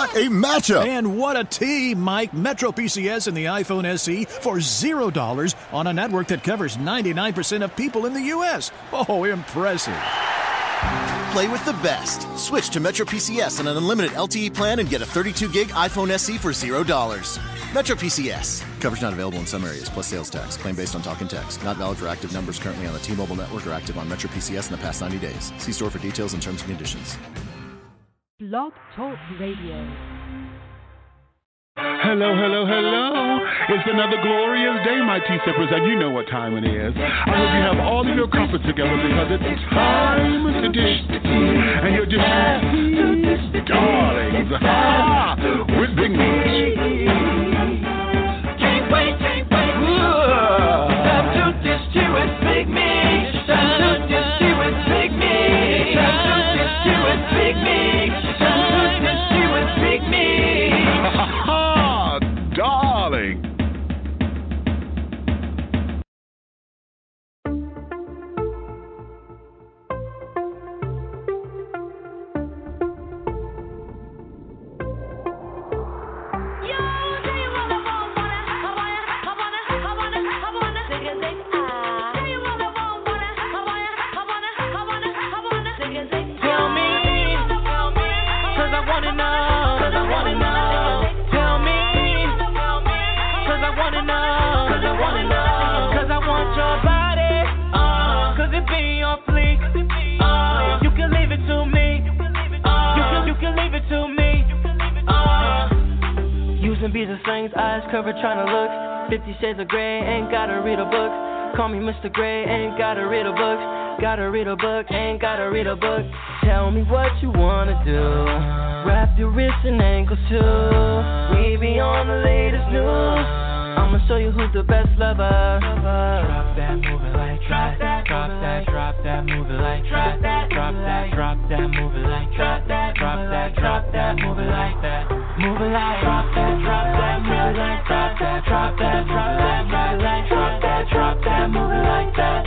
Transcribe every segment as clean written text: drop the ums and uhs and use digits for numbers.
What a matchup! And what a team, Mike. Metro PCS and the iPhone SE for $0 on a network that covers 99% of people in the U.S. Oh, impressive. Play with the best. Switch to Metro PCS on an unlimited LTE plan and get a 32-gig iPhone SE for $0. Metro PCS. Coverage not available in some areas, plus sales tax. Claim based on talk and text. Not valid for active numbers currently on the T-Mobile network or active on Metro PCS in the past 90 days. See store for details and terms and conditions. Blog Talk Radio. Hello, hello, hello. It's another glorious day, my tea sippers, and you know what time it is. I hope you have all of your comfort together because it's time to dish the tea. And your dish is darlings. With Big Meach. Can't wait. Time to dish tea with Big Meach. Time to dish tea with Big Meach. Time to dish tea with Big Meach. Time to dish tea with Big Meach. Darling. Beats and strings, eyes covered, trying to look 50 Shades of Grey, ain't gotta read a book. Call me Mr. Gray, ain't gotta read a book. Gotta read a book, ain't gotta read a book. Tell me what you wanna do. Wrap your wrists in ankles too. We be on the latest news. I'ma show you who's the best lover. Drop that, move it like that. Drop that, drop that, move it like that. Drop that, drop that, move it like that. Drop that, drop that, move it like that. Move it like drop that, move it like drop that, drop that, move it like drop that, move it like that.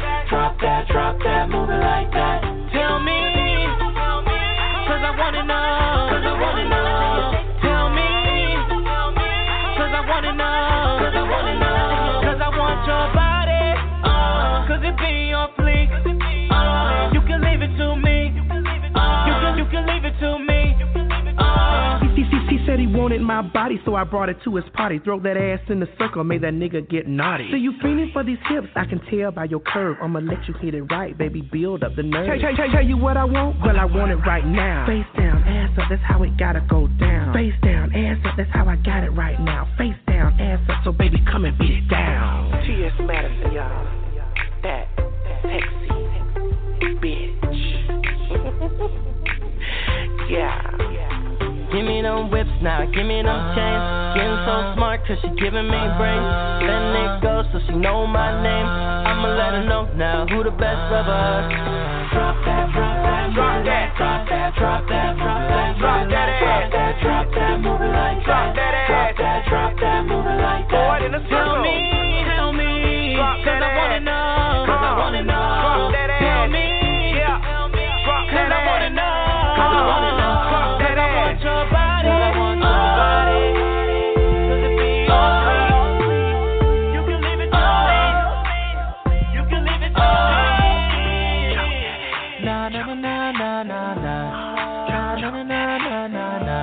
Drop that, move it like that. Tell me, 'cause I wanna know, 'cause I wanna know. Tell me, 'cause I wanna know, 'cause I wanna know. 'Cause I want your body, 'cause it be on fleek. You can leave it to me, you can leave it to me. He said he wanted my body, so I brought it to his party. Throw that ass in the circle, made that nigga get naughty. So you feeling for these hips? I can tell by your curve. I'ma let you hit it right, baby. Build up the nerve. Tell you what I want? Well, I want it right now. Face down, ass up, that's how it gotta go down. Face down, ass up, that's how I got it right now. Face down, ass up, so baby, come and beat it down. TS Madison, y'all. That sexy bitch. Yeah. Give me them whips now, give me them chains. Getting so smart cause she giving me brains. Letting it go so she know my name. I'ma let her know now who the best lover. Drop that, drop that, drop that, drop that, drop that, drop that, drop that ass. Drop that, move it like that. Drop that, move it like that. Tell me, 'cause I wanna know, 'cause I wanna know. Tell me, 'cause I wanna know, 'cause I wanna know. Your body, I want your body. Cause it be all free. You can leave it to me. You can leave it to me. Na na na na na na na. Na na na na na na na.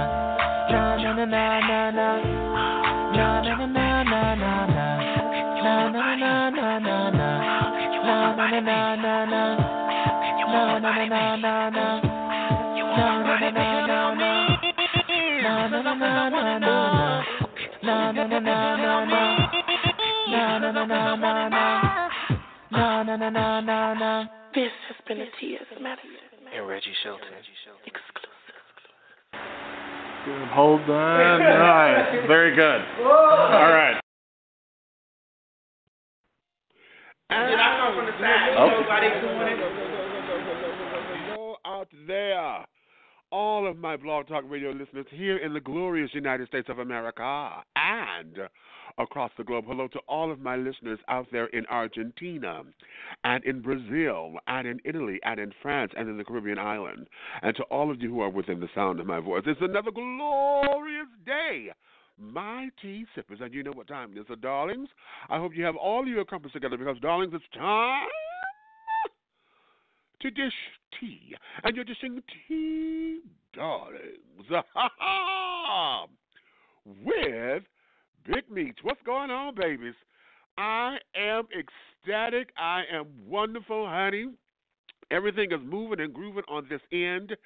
Na na na na na na. Na na na na na na na. Na na na na na na. Na na na na na na. Na na na na na na. Na na na na na na. Na na na na na na. Na na na na na na. Na na na na na na. Na na na na na na. This has been a TS Madison and Reggie Shelton exclusive. Good. Hold on. Nice. Very good. All right. Did I come from the side? Go out there. All of my Blog Talk Radio listeners here in the glorious United States of America and across the globe. Hello to all of my listeners out there in Argentina and in Brazil and in Italy and in France and in the Caribbean island. And to all of you who are within the sound of my voice, it's another glorious Wednesday. My tea sippers, and you know what time it is. So, darlings, I hope you have all your crumpets together because, darlings, it's time to dish tea. And you're dishing tea, darlings, with Big Meach. What's going on, babies? I am ecstatic. I am wonderful, honey. Everything is moving and grooving on this end.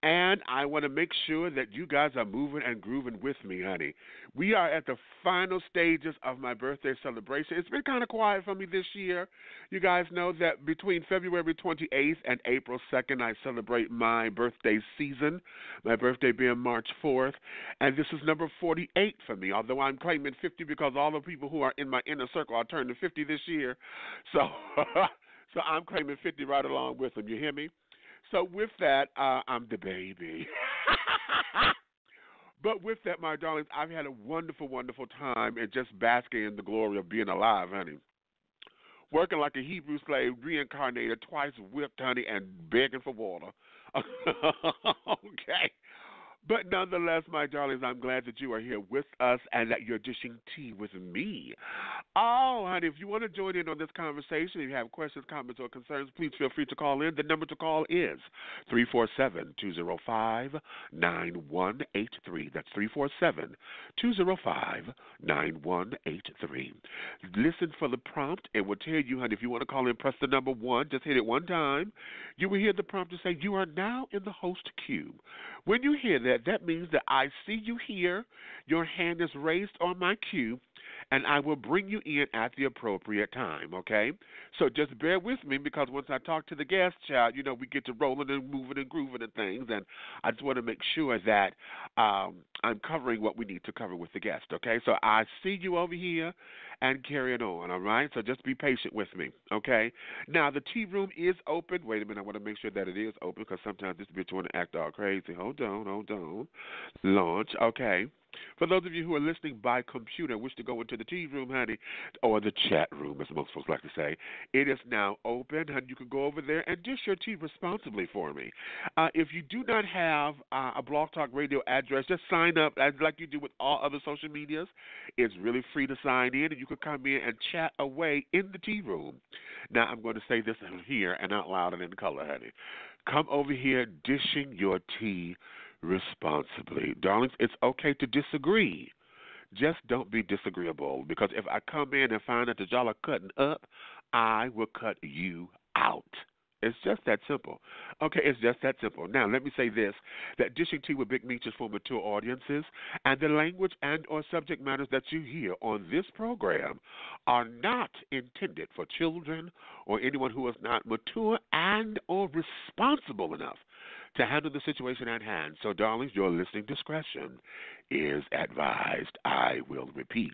And I want to make sure that you guys are moving and grooving with me, honey. We are at the final stages of my birthday celebration. It's been kind of quiet for me this year. You guys know that between February 28th and April 2nd, I celebrate my birthday season, my birthday being March 4th. And this is number 48 for me, although I'm claiming 50 because all the people who are in my inner circle are turning 50 this year. So, so I'm claiming 50 right along with them. You hear me? So with that, I'm the baby. But with that, my darlings, I've had a wonderful, wonderful time and just basking in the glory of being alive, honey. Working like a Hebrew slave, reincarnated, twice whipped, honey, and begging for water. Okay. But nonetheless, my darlings, I'm glad that you are here with us and that you're dishing tea with me. Oh, honey, if you want to join in on this conversation, if you have questions, comments, or concerns, please feel free to call in. The number to call is 347-205-9183. That's 347-205-9183. Listen for the prompt. It will tell you, honey, if you want to call in, press the number 1. Just hit it one time. You will hear the prompt to say, you are now in the host queue. When you hear that, that means that I see you here, your hand is raised on my queue, and I will bring you in at the appropriate time, okay? So just bear with me because once I talk to the guest, child, you know, we get to rolling and moving and grooving and things, and I just want to make sure that I'm covering what we need to cover with the guest, okay? So I see you over here and carry it on, all right? So just be patient with me, okay? Now, the tea room is open. Wait a minute, I want to make sure that it is open because sometimes this bitch want to act all crazy. Hold on. Launch, okay. For those of you who are listening by computer and wish to go into the tea room, honey, or the chat room, as most folks like to say, it is now open, and you can go over there and dish your tea responsibly for me. If you do not have a Blog Talk Radio address, just sign up as like you do with all other social medias. It's really free to sign in, and you can come in and chat away in the tea room. Now, I'm going to say this here and out loud and in color, honey. Come over here dishing your tea responsibly. Darlings, it's okay to disagree. Just don't be disagreeable, because if I come in and find that y'all are cutting up, I will cut you out. It's just that simple. Okay, it's just that simple. Now, let me say this, that dishing tea with Big Meach is for mature audiences, and the language and or subject matters that you hear on this program are not intended for children or anyone who is not mature and or responsible enough to handle the situation at hand. So, darlings, your listening discretion is advised. I will repeat.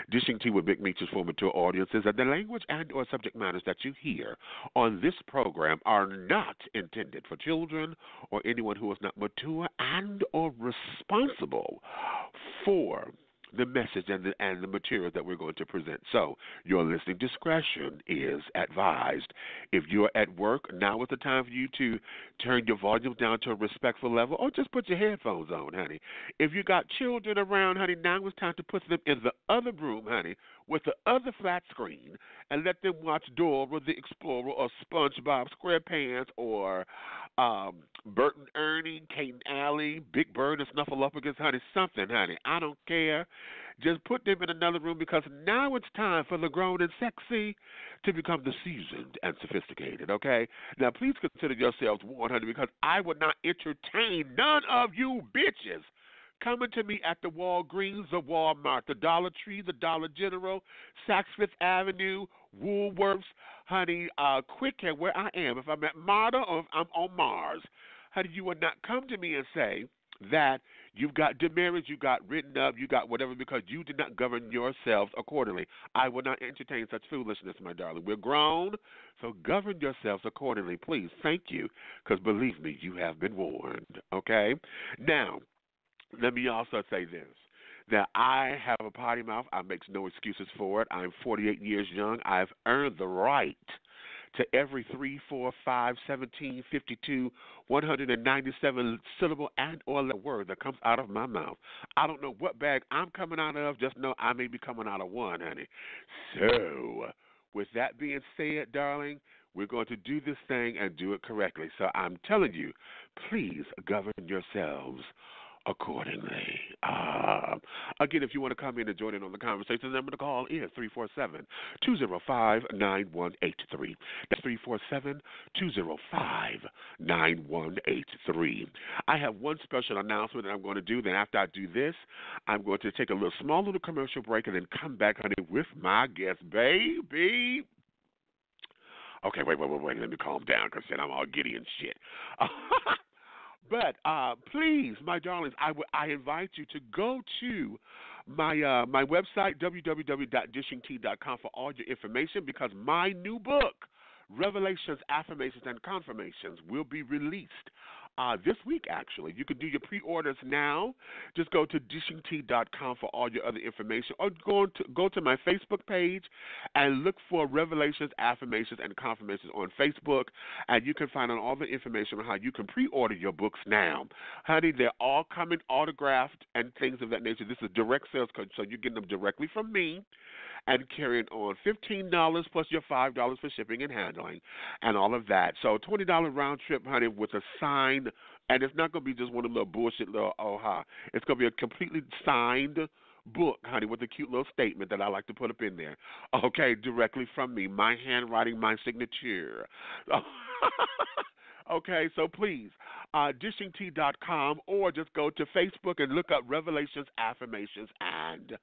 Dishing tea with Big Meach is for mature audiences, and the language and or subject matters that you hear on this program are not intended for children or anyone who is not mature and or responsible for the message and the material that we're going to present. So your listening discretion is advised. If you're at work, now is the time for you to turn your volume down to a respectful level, or just put your headphones on, honey. If you got children around, honey, now it's time to put them in the other room, honey, with the other flat screen, and let them watch Dora the Explorer or SpongeBob SquarePants or Bert and Ernie, Kate and Allie, Big Bird and Snuffleupagus, honey, something, honey. I don't care. Just put them in another room, because now it's time for the grown and sexy to become the seasoned and sophisticated, okay? Now, please consider yourselves warned, honey, because I would not entertain none of you bitches coming to me at the Walgreens, the Walmart, the Dollar Tree, the Dollar General, Saks Fifth Avenue, Woolworths, honey, Quick Care, where I am. If I'm at MARTA or if I'm on Mars, honey, you would not come to me and say that you've got demerits, you got written up, you got whatever, because you did not govern yourselves accordingly. I will not entertain such foolishness, my darling. We're grown, so govern yourselves accordingly, please. Thank you, because believe me, you have been warned, okay? Now, let me also say this, that I have a potty mouth. I make no excuses for it. I'm 48 years young. I've earned the right to every 3, 4, 5, 17, 52, 197 syllable and or word that comes out of my mouth. I don't know what bag I'm coming out of. Just know I may be coming out of one, honey. So, with that being said, darling, we're going to do this thing and do it correctly. So I'm telling you, please govern yourselves accordingly. Again, if you want to come in and join in on the conversation, the number to call is 347-205-9183. That's 347-205-9183. I have one special announcement that I'm going to do. Then after I do this, I'm going to take a small little commercial break and then come back, honey, with my guest, baby. Okay, wait. Let me calm down because then I'm all giddy and shit. But please, my darlings, I invite you to go to my website, www.dishingtea.com, for all your information, because my new book, Revelations, Affirmations, and Confirmations, will be released this week, actually. You can do your pre-orders now. Just go to dishingtea.com for all your other information, or go to my Facebook page and look for Revelations, Affirmations, and Confirmations on Facebook, and you can find out all the information on how you can pre-order your books now. Honey, they're all coming autographed and things of that nature. This is direct sales code, so you're getting them directly from me and carrying on $15 plus your $5 for shipping and handling and all of that. So $20 round trip, honey, with a signed, and it's not going to be just one of the little bullshit little It's going to be a completely signed book, honey, with a cute little statement that I like to put up in there. Okay, directly from me, my handwriting, my signature. Okay, so please, dishingtea.com, or just go to Facebook and look up Revelations, Affirmations, and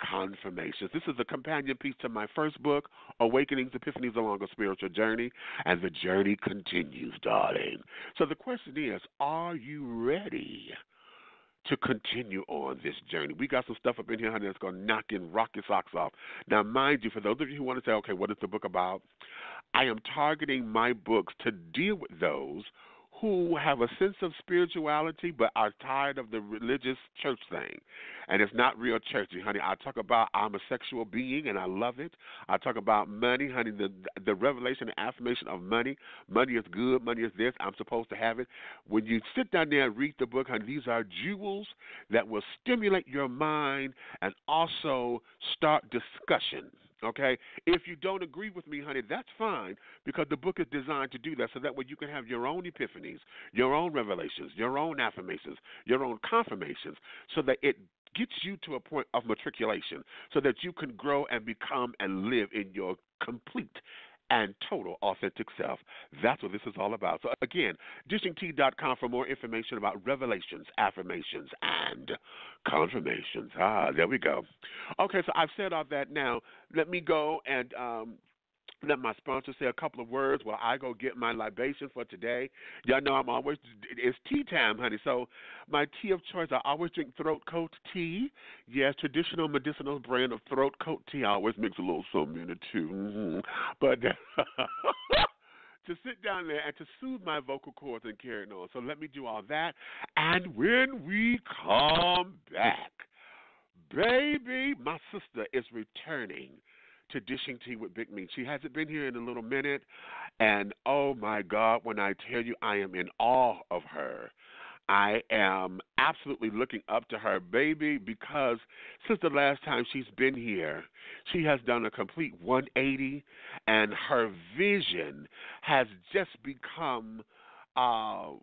Confirmations. This is a companion piece to my first book, Awakenings, Epiphanies Along a Spiritual Journey, and the journey continues, darling. So the question is, are you ready to continue on this journey? We got some stuff up in here, honey, that's going to rock your socks off. Now, mind you, for those of you who want to say, okay, what is the book about? I am targeting my books to deal with those who have a sense of spirituality but are tired of the religious church thing. And it's not real churchy, honey. I talk about I'm a sexual being, and I love it. I talk about money, honey, the revelation and affirmation of money. Money is good. Money is this. I'm supposed to have it. When you sit down there and read the book, honey, these are jewels that will stimulate your mind and also start discussion. Okay? If you don't agree with me, honey, that's fine, because the book is designed to do that, so that way you can have your own epiphanies, your own revelations, your own affirmations, your own confirmations, so that it gets you to a point of matriculation, so that you can grow and become and live in your complete and total authentic self. That's what this is all about. So again, dishingtea.com for more information about revelations, affirmations, and confirmations. There we go. Okay, so I've said all that. Now let me go and let my sponsor say a couple of words while I go get my libation for today. Y'all know it's tea time, honey. So my tea of choice, I always drink throat coat tea. Yes, traditional medicinal brand of throat coat tea. I always mix a little something in it too. But to sit down there and to soothe my vocal cords and carry it on. So let me do all that. And when we come back, baby, my sister is returning to Dishing Tea with Big Meach. She hasn't been here in a little minute, and oh my God, when I tell you I am in awe of her. I am absolutely looking up to her, baby, because since the last time she's been here, she has done a complete 180, and her vision has just become a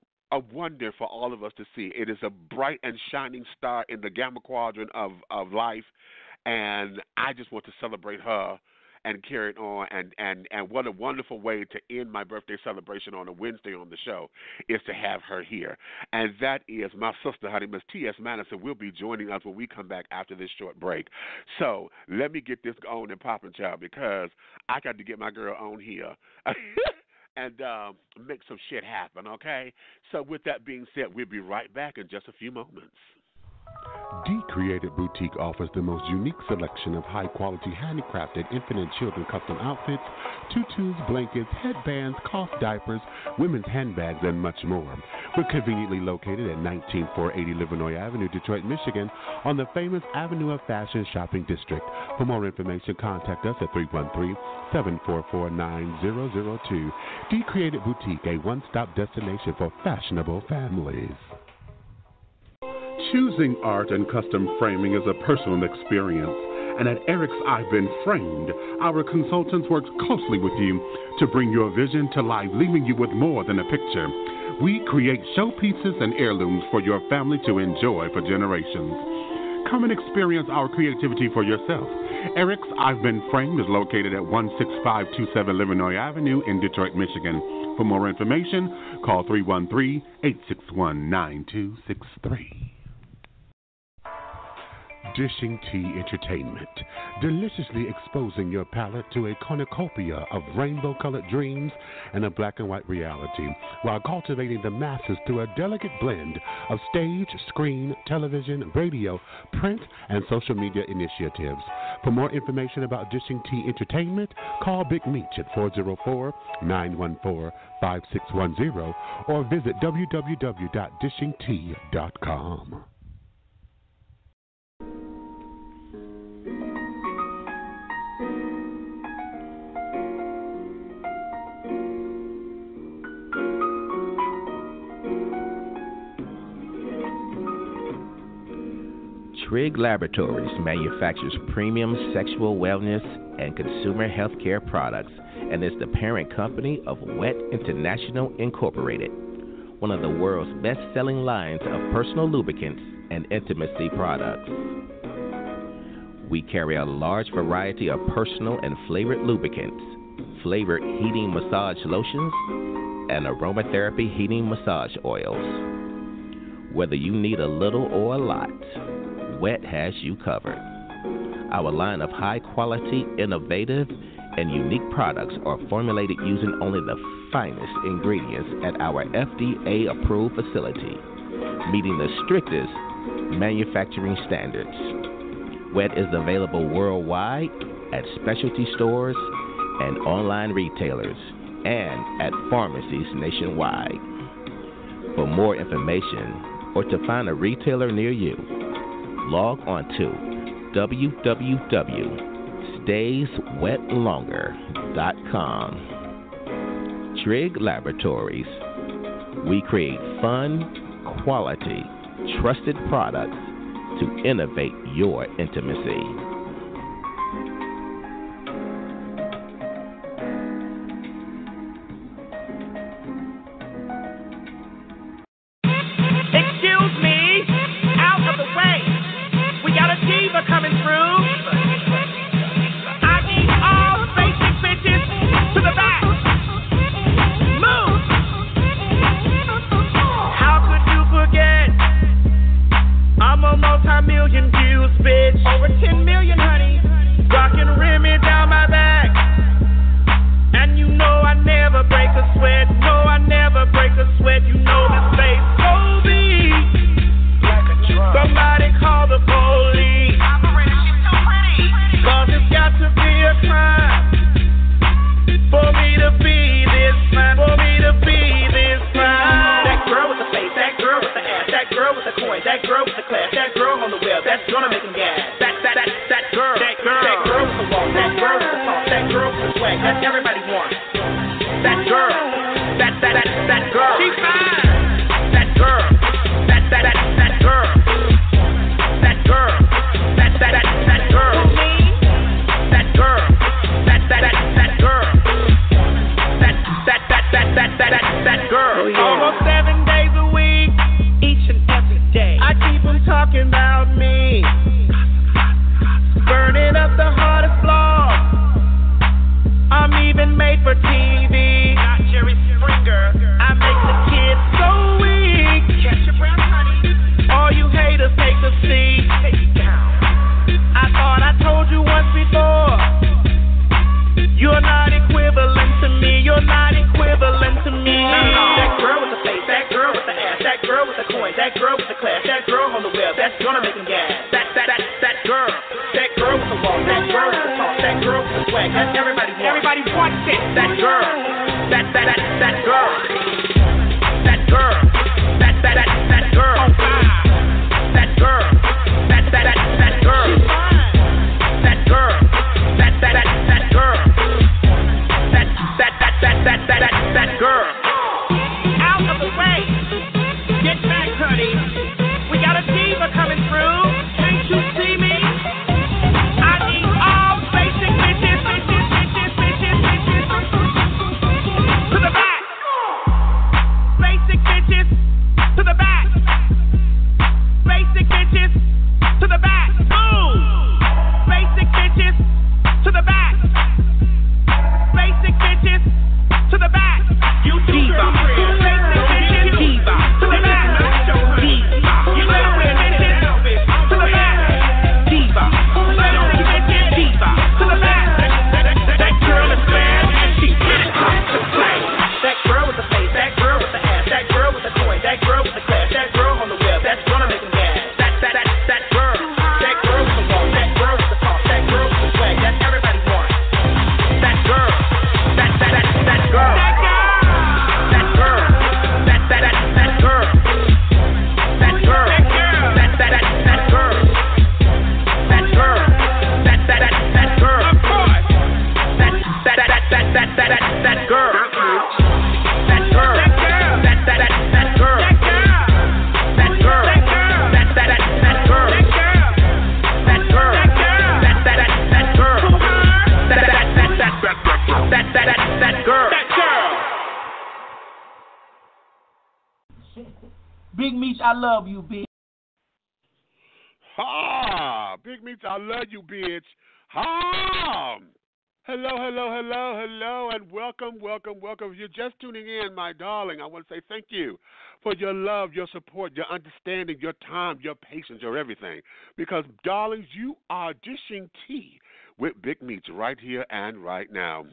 wonder for all of us to see. It is a bright and shining star in the gamma quadrant of life, and I just want to celebrate her and carry it on. And what a wonderful way to end my birthday celebration on a Wednesday on the show is to have her here. And that is my sister, honey, Miss TS Madison, will be joining us when we come back after this short break. So let me get this on and popping, child, because I got to get my girl on here. And make some shit happen, okay? So with that being said, we'll be right back in just a few moments. D Created Boutique offers the most unique selection of high-quality handcrafted infant and children custom outfits, tutus, blankets, headbands, cloth diapers, women's handbags, and much more. We're conveniently located at 19480 Livernois Avenue, Detroit, Michigan, on the famous Avenue of Fashion Shopping District. For more information, contact us at 313-744-9002. D Created Boutique, a one-stop destination for fashionable families. Choosing art and custom framing is a personal experience, and at Eric's I've Been Framed, our consultants work closely with you to bring your vision to life, leaving you with more than a picture. We create showpieces and heirlooms for your family to enjoy for generations. Come and experience our creativity for yourself. Eric's I've Been Framed is located at 16527 Livernois Avenue in Detroit, Michigan. For more information, call 313-861-9263. Dishing Tea Entertainment, deliciously exposing your palate to a cornucopia of rainbow-colored dreams and a black and white reality, while cultivating the masses through a delicate blend of stage, screen, television, radio, print, and social media initiatives. For more information about Dishing Tea Entertainment, call Big Meach at 404-914-5610 or visit www.dishingtea.com. Trigg Laboratories manufactures premium sexual wellness and consumer health care products and is the parent company of Wet International Incorporated, one of the world's best-selling lines of personal lubricants and intimacy products. We carry a large variety of personal and flavored lubricants, flavored heating massage lotions, and aromatherapy heating massage oils. Whether you need a little or a lot, Wet has you covered. Our line of high-quality, innovative, and unique products are formulated using only the finest ingredients at our FDA-approved facility, meeting the strictest manufacturing standards. Wet is available worldwide at specialty stores and online retailers and at pharmacies nationwide. For more information or to find a retailer near you, log on to www.stayswetlonger.com. Trigg Laboratories. We create fun, quality, trusted products to innovate your intimacy. Coming through. I need all basic bitches to the back. Move. How could you forget? I'm a multi-million views, bitch. Over 10 million, honey. Rockin' Remy down my back. And you know I never break a sweat. No, I never break a sweat. You know this bass so beat. Somebody call the police. Cause it's got to be a crime for me to be this fine, for me to be this fine. That girl with the face, that girl with the ass, that girl with the coin, that girl with the class, that girl on the web, that's gonna make them gas. That girl with the walk, that girl with the talk, that girl with the swag, that everybody wants. That girl, that girl, she's fine. That girl, that girl, that girl, that girl. That girl. Oh, yeah. Almost 7 days a week, each and every day. I keep them talking about me, burning up the hardest blog. I'm even made for TV. Not Jerry Springer. I make the kids so weak. Catch your breath, honey. All you haters take the seat. Take it down. I thought I told you once before. You're not equivalent to me. You're not equivalent to me. That girl with the face, that girl with the ass, that girl with the coin, that girl with the class. class, that girl on the web, that's gonna make them gas. That girl with the walk, that girl with the talk, that girl with the swag, that's everybody wants. Everybody wants it. That girl, that girl, that girl, that girl, that girl, that girl, that girl, that girl, that girl. Out of the way. Get back, honey. We got a diva coming through. Can't you see me? I need all basic bitches. To the back. Basic bitches. To the back. Basic bitches. To the back. Ooh. Basic bitches. To the back. Basic bitches. To the back. You diva. Basic bitches. Diva. To the back. Diva. You better wear bitches. To the back. Diva. Basic bitches. Diva. To the back. That girl is bad and she did it to play. That girl with the face. That girl with the ass. That girl with the coin. That girl with the class. That girl on the web. That's gonna make them gas. That girl. That girl with the walk. That girl with the talk. That girl with the swag. That's everybody wants. That girl. That girl. That girl. That girl. That girl. That girl. That girl. That girl. That girl. Of course. That girl. That girl. That girl. That girl. That girl. That girl. That girl. That girl. That girl. That girl. That girl. Big Meach, I love you, bitch. Ha! Big Meach, I love you, bitch. Ha! Hello, and welcome. If you're just tuning in, my darling, I want to say thank you for your love, your support, your understanding, your time, your patience, your everything. Because, darlings, you are dishing tea with Big Meach right here and right now.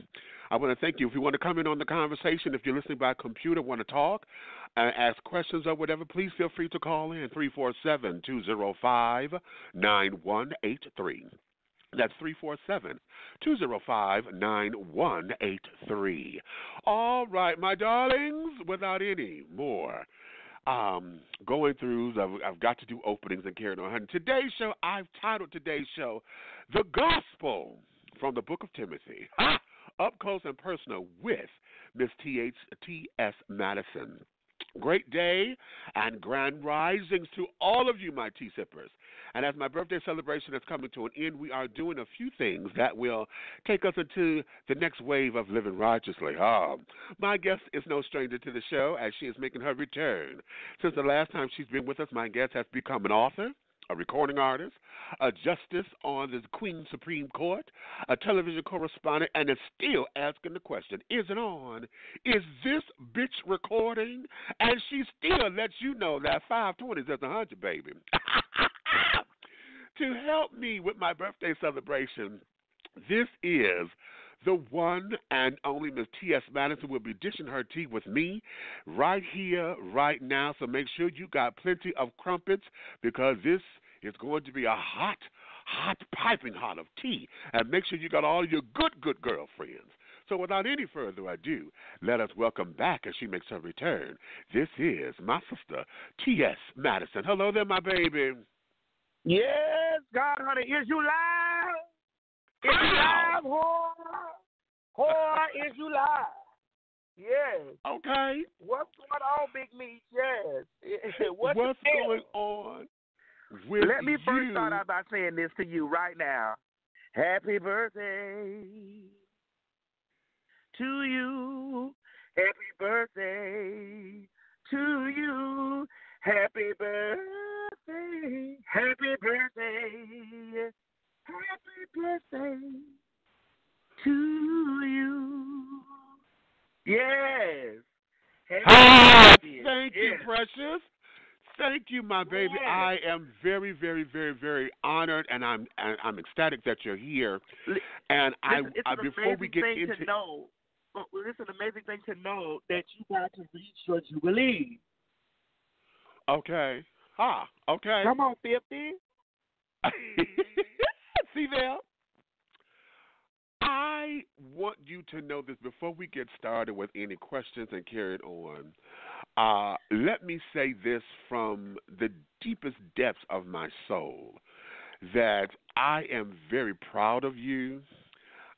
I want to thank you. If you want to come in on the conversation, if you're listening by computer, want to talk, ask questions or whatever, please feel free to call in 347-205-9183. That's 347-205-9183. All right, my darlings, without any more going throughs, I've got to do openings and carrying on. Today's show, I've titled today's show, The Gospel from the Book of Timothy. Up close and personal with Miss TS Madison. Great day and grand risings to all of you, my tea sippers. And as my birthday celebration is coming to an end, we are doing a few things that will take us into the next wave of living righteously. My guest is no stranger to the show as she is making her return. Since the last time she's been with us, my guest has become an author, a recording artist, a justice on the Queen Supreme Court, a television correspondent, and is still asking the question, is it on? Is this bitch recording? And she still lets you know that 520 is at 100, baby. To help me with my birthday celebration, this is the one and only Miss T.S. Madison will be dishing her tea with me right here, right now. So make sure you got plenty of crumpets because this is going to be a hot, piping hot of tea. And make sure you got all your good girlfriends. So without any further ado, let us welcome back as she makes her return. This is my sister, T.S. Madison. Hello there, my baby. Yes, God, honey, is you live? Is you live, whore, is you live? Yes. Okay. What's going on, Big Meach? Yes. What's going on with you? Let me first start out by saying this to you right now. Happy birthday to you. Happy birthday to you. Happy birthday. Happy birthday. Happy birthday to you. Yes. Thank you, precious. Thank you, my baby. Yes. I am very, very, very, very honored, and I'm ecstatic that you're here. And before we get into it's an amazing thing to know that you got to reach your jubilee. Okay. Okay. Come on, 50. See there? I want you to know this before we get started with any questions and carry it on. Let me say this from the deepest depths of my soul, that I am very proud of you.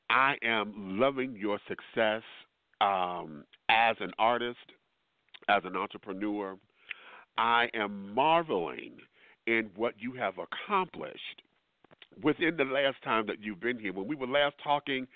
I am loving your success as an artist, as an entrepreneur. I am marveling in what you have accomplished within the last time that you've been here. When we were last talking,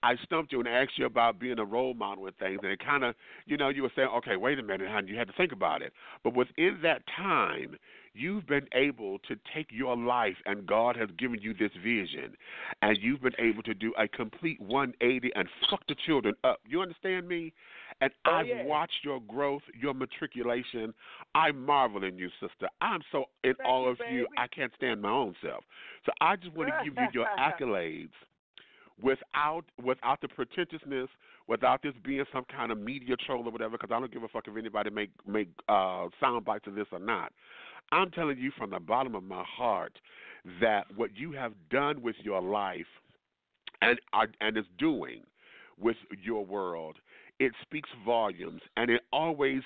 I stumped you and asked you about being a role model and things, and it kind of, you were saying, okay, wait a minute, honey, you had to think about it. But within that time, you've been able to take your life, and God has given you this vision, and you've been able to do a complete 180 and fuck the children up. You understand me? And I've watched your growth, your matriculation. I marvel in you, sister. I'm so in awe of you, I can't stand my own self. So I just want to give you your accolades without the pretentiousness, without this being some kind of media troll or whatever, because I don't give a fuck if anybody make sound bites of this or not. I'm telling you from the bottom of my heart that what you have done with your life and is doing with your world, it speaks volumes, and it always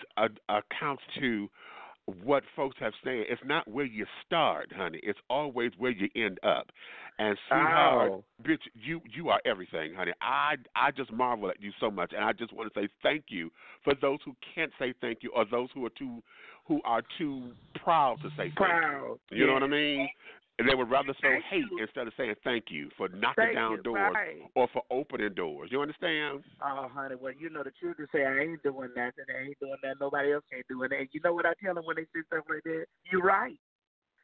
accounts to what folks have said. It's not where you start, honey. It's always where you end up. And sweetheart, bitch, you are everything, honey. I just marvel at you so much, and I just want to say thank you for those who can't say thank you, or those who are too proud to say thank you. You know what I mean? And they would rather sow hate instead of saying thank you for knocking down doors or for opening doors. You understand? Oh, honey, well, the children say I ain't doing nothing. I ain't doing nothing. Nobody else ain't doing that. You know what I tell them when they say stuff like that? You're right.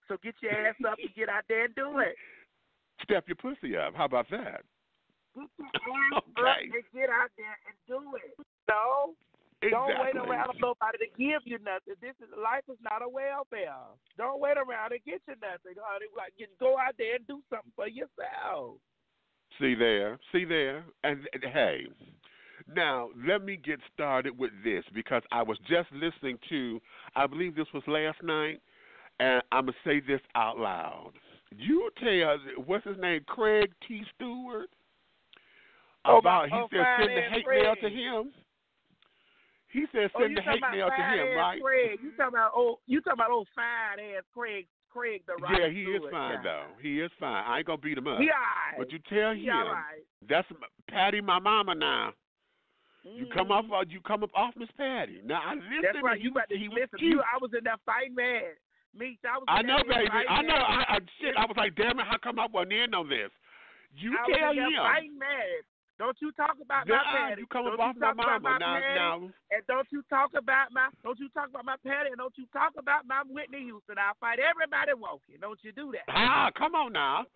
So get your ass up and get out there and do it. Step your pussy up. How about that? Get your ass up and get out there and do it. No. Exactly. Don't wait around for nobody to give you nothing. Life is not a welfare. Don't wait around and get you nothing, honey. Like, go out there and do something for yourself. See there. And hey, now let me get started with this, because I was just listening to, I believe this was last night, and I'm going to say this out loud. You tell, what's his name, Craig T. Stewart, about, he said send the hate mail to him. He said send the hate mail to him, right? Craig. You talking about old fine ass Craig the right. Yeah, he is fine though. He is fine. I ain't gonna beat him up. He all right. But you tell him that's Patty, my mama now. You come up off Miss Patty. Now I listen. That's right. You got to listen. I was in that fight, man. Meach, I know, baby. I know. I was like, damn it, how come I wasn't in on this? You tell him. Fight, man. Don't you talk about my Patty. You come up off my mama now. And don't you talk about my Patty, and don't you talk about my Whitney Houston. I'll fight everybody walking. Don't you do that. Come on now.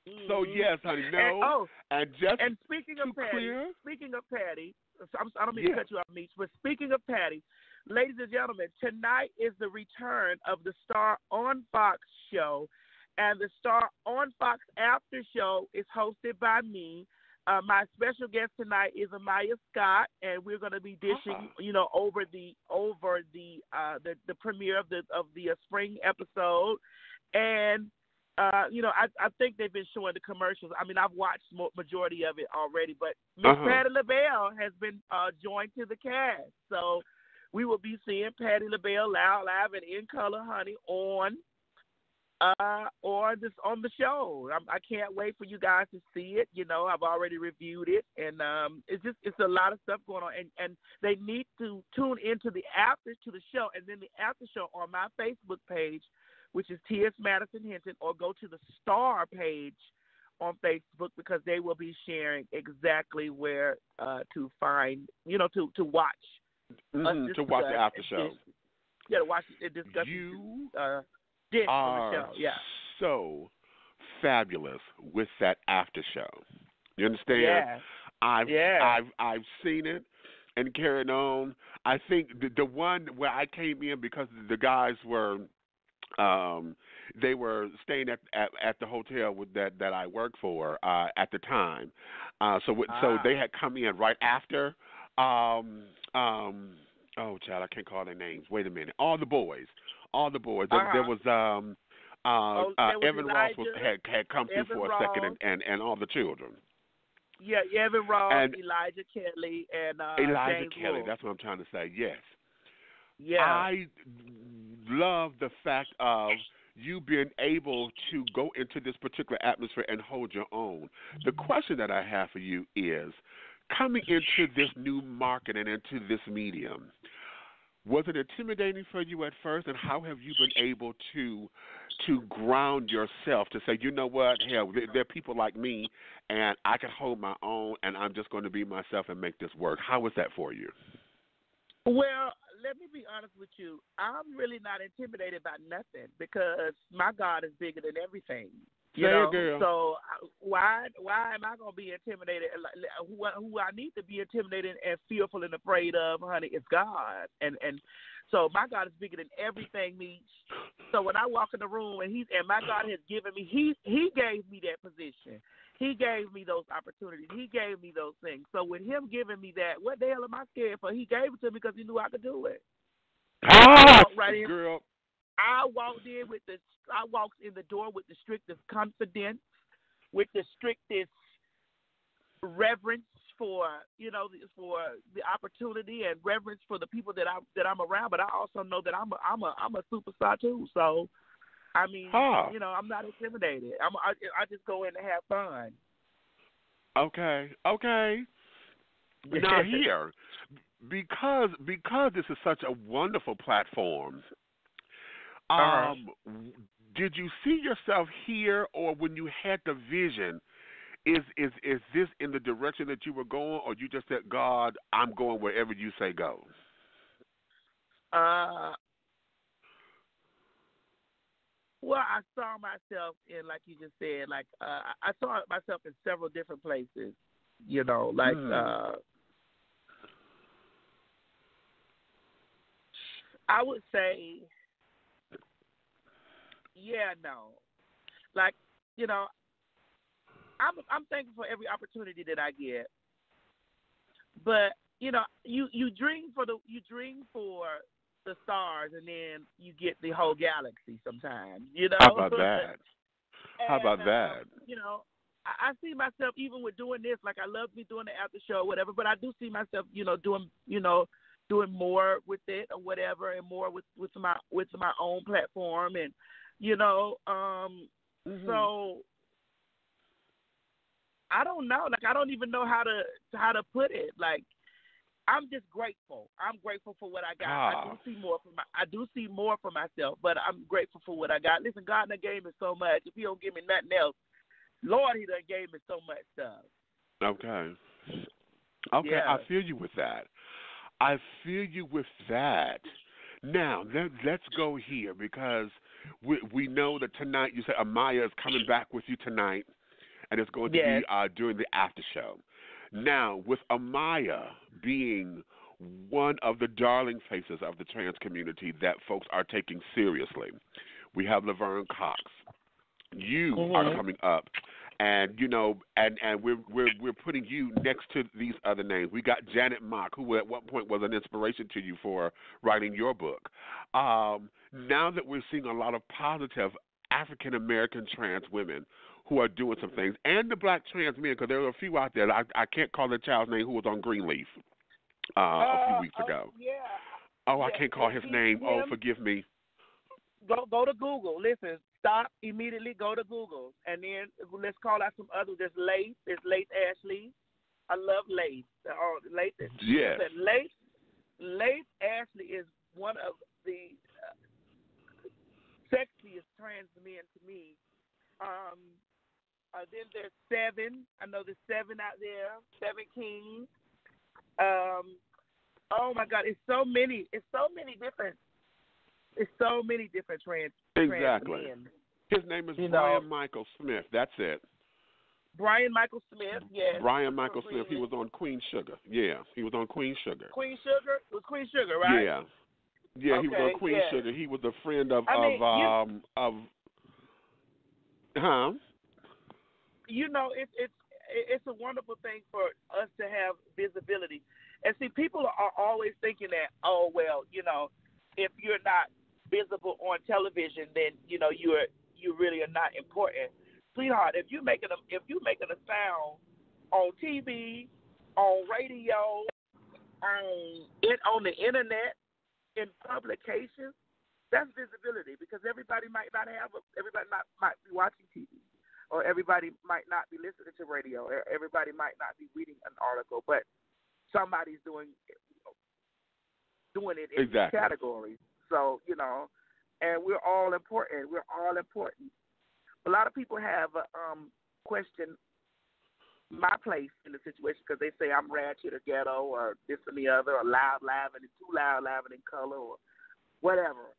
Mm-hmm. So yes, honey, no. And speaking of Patty, I don't mean to cut you off, Meach, but speaking of Patty, ladies and gentlemen, tonight is the return of the Star on Fox show, and the Star on Fox after show is hosted by me. My special guest tonight is Amaya Scott, and we're going to be dishing, over the premiere of the spring episode, and I think they've been showing the commercials. I mean, I've watched majority of it already, but Miss Patti LaBelle has been joined to the cast, so we will be seeing Patti LaBelle live and in color, honey, on the show. I can't wait for you guys to see it. I've already reviewed it, and it's a lot of stuff going on, and they need to tune into the show, and then the after show on my Facebook page, which is TS Madison Hinton, or go to the Star page on Facebook, because they will be sharing exactly where to find, to watch. To watch the after show. Yeah, to watch it, discuss on the show. Yeah. So fabulous with that after show. You understand? Yeah. I've seen it and carried on. I think the one where I came in, because the guys were they were staying at the hotel that I worked for at the time. So they had come in right after. Oh, child, I can't call their names. Wait a minute. All the boys All the boys. There was Evan Ross had come through for a second, and all the children. Yeah, Evan Ross, and Elijah Kelly, and Elijah James Kelly. Wolf. That's what I'm trying to say. Yes. Yeah. I love the fact of you being able to go into this particular atmosphere and hold your own. The question that I have for you is, coming into this new market and into this medium, was it intimidating for you at first, and how have you been able to ground yourself to say, you know what, hell, there are people like me, and I can hold my own, and I'm just going to be myself and make this work? How was that for you? Well, let me be honest with you. I'm really not intimidated by nothing because my God is bigger than everything. You know? Girl. So why am I going to be intimidated? Who I need to be intimidated and fearful and afraid of, honey, is God. And so my God is bigger than everything, Meach. So when I walk in the room and my God has given me, he gave me that position. He gave me those opportunities. He gave me those things. So with him giving me that, what the hell am I scared for? He gave it to me because he knew I could do it. Girl. I walked in the door with the strictest confidence, with the strictest reverence for the opportunity and reverence for the people that I'm around. But I also know that I'm a superstar too. So, I mean, I'm not intimidated. I just go in to have fun. Okay. Now here, because this is such a wonderful platform. Did you see yourself here, or when you had the vision, is this in the direction that you were going, or you just said, God, I'm going wherever you say go? Well, I saw myself in, like you just said, I saw myself in several different places, I would say, I'm thankful for every opportunity that I get. But, you dream for the stars, and then you get the whole galaxy sometimes, How about that? I see myself even with doing this, like I love me doing the after show or whatever, but I do see myself, doing more with it or whatever, and more with my own platform, and so I don't know. I don't even know how to put it. I'm just grateful. I'm grateful for what I got. I do see more for myself, but I'm grateful for what I got. Listen, God done gave me so much. If he don't give me nothing else, Lord, he done gave me so much stuff. Okay. Yeah. I feel you with that. Now, let's go here, because we know that tonight, you said Amaya is coming back with you tonight, and it's going to be during the after show. Now, with Amaya being one of the darling faces of the trans community that folks are taking seriously, we have Laverne Cox. You are coming up, and and we're putting you next to these other names. We got Janet Mock, who at one point was an inspiration to you for writing your book. Now that we're seeing a lot of positive African American trans women who are doing some things, and the black trans men, because there are a few out there. I can't call the child's name who was on Greenleaf a few weeks ago. I can't call his name. Oh, forgive me. Go to Google. Listen, stop immediately. Go to Google, and then let's call out some others. There's Lace. There's Lace Ashley. I love Lace. Lace. Yes. Lace Ashley is one of the sexiest trans men to me. Then there's Seven. I know there's Seven out there. Seven Kings. Oh my God, it's so many different trans men. His name is Brian Michael Smith. That's it. Brian Michael Smith, yes. Brian Michael Smith. He was on Queen Sugar. Yeah, he was on Queen Sugar. Queen Sugar? It was Queen Sugar, right? Yeah. Yeah, he was on Queen Sugar. He was a friend of It's a wonderful thing for us to have visibility. And see, people are always thinking that, if you're not visible on television, then you really are not important, sweetheart. If you're making a sound on TV, on radio, on the internet, in publications, that's visibility, because everybody might be watching TV, or everybody might not be listening to radio, or everybody might not be reading an article, but somebody's doing it in these categories. So, and we're all important. A lot of people have questioned my place in the situation because they say I'm ratchet or ghetto or this and the other, or loud, laughing, and too loud, laughing in color, or whatever.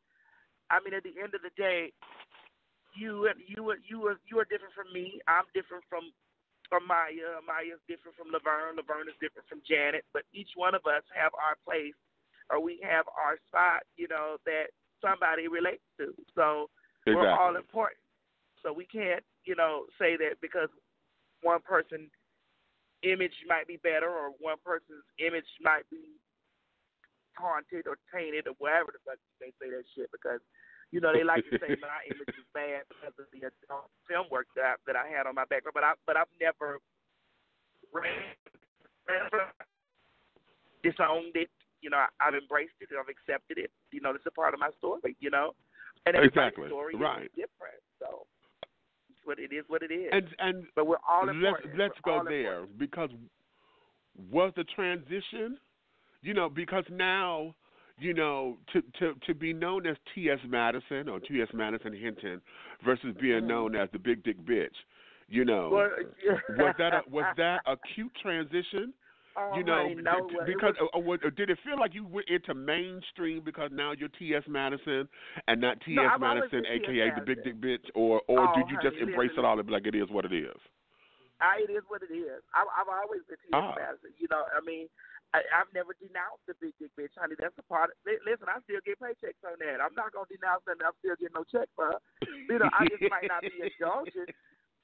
I mean, at the end of the day, you are different from me. I'm different from Maya. Maya's different from Laverne. Laverne is different from Janet. But each one of us have our place, or we have our spot, that somebody relates to. So we're all important. So we can't, say that because one person's image might be better, or one person's image might be haunted or tainted, or whatever the fuck they say that shit, because they like to say my image is bad because of the film work that I had on my background, but I've never disowned it. I've embraced it. I've accepted it. It's a part of my story. And everybody's story is different. So it is what it is. And but we're all important. Let's go there, because was the transition, because now, to be known as TS Madison or TS Madison Hinton versus being known as the Big Dick Bitch, was that a cute transition? Because did it feel like you went into mainstream because now you're T.S. Madison and not T.S. Madison, a.k.a. the Big Dick Bitch, or did you just embrace it all and be like, it is what it is? It is what it is. I've always been T.S. Madison. I've never denounced the Big Dick Bitch, honey. That's a part of it. Listen, I still get paychecks on that. I'm not going to denounce that I'm still getting no check for her. I just might not be indulging.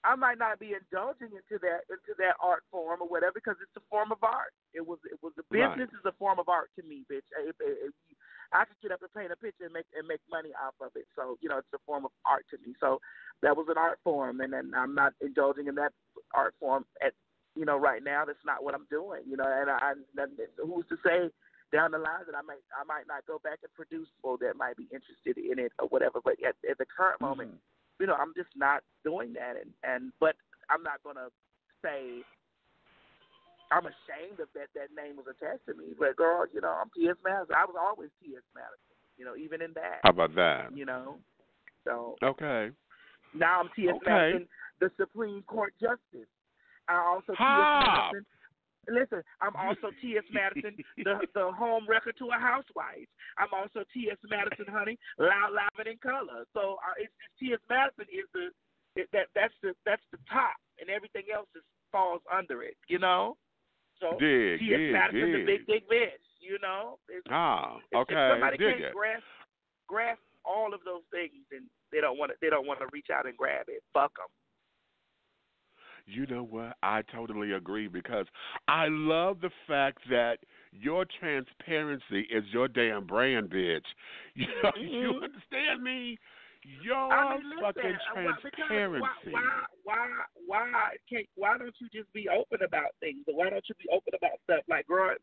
I might not be indulging into that art form or whatever, because it's a form of art. It was a business is a form of art to me, bitch. I could get up and paint a picture and make money off of it. So it's a form of art to me. So that was an art form, and I'm not indulging in that art form at right now. That's not what I'm doing. And who's to say down the line that I might not go back and produce people that might be interested in it or whatever. But at the current moment. I'm just not doing that, but I'm not gonna say I'm ashamed of that name was attached to me. But girl, I'm T.S. Madison. I was always T.S. Madison. Even in that. How about that? So okay. Now I'm T.S. Madison, the Supreme Court Justice. I also T.S. Madison. Listen, I'm also T.S. Madison, the home wrecker to a housewife. I'm also T.S. Madison, honey, loud, laughing in color. So it's T.S. Madison is that's the top, and everything else falls under it. So T.S. Madison, the Big Dick Bitch. Okay. If somebody can't grasp all of those things, and they don't want to reach out and grab it. Fuck them. You know what? I totally agree, because I love the fact that your transparency is your damn brand, bitch. You understand me? Your fucking transparency. Why don't you just be open about things? Or why don't you be open about stuff? Like, girl,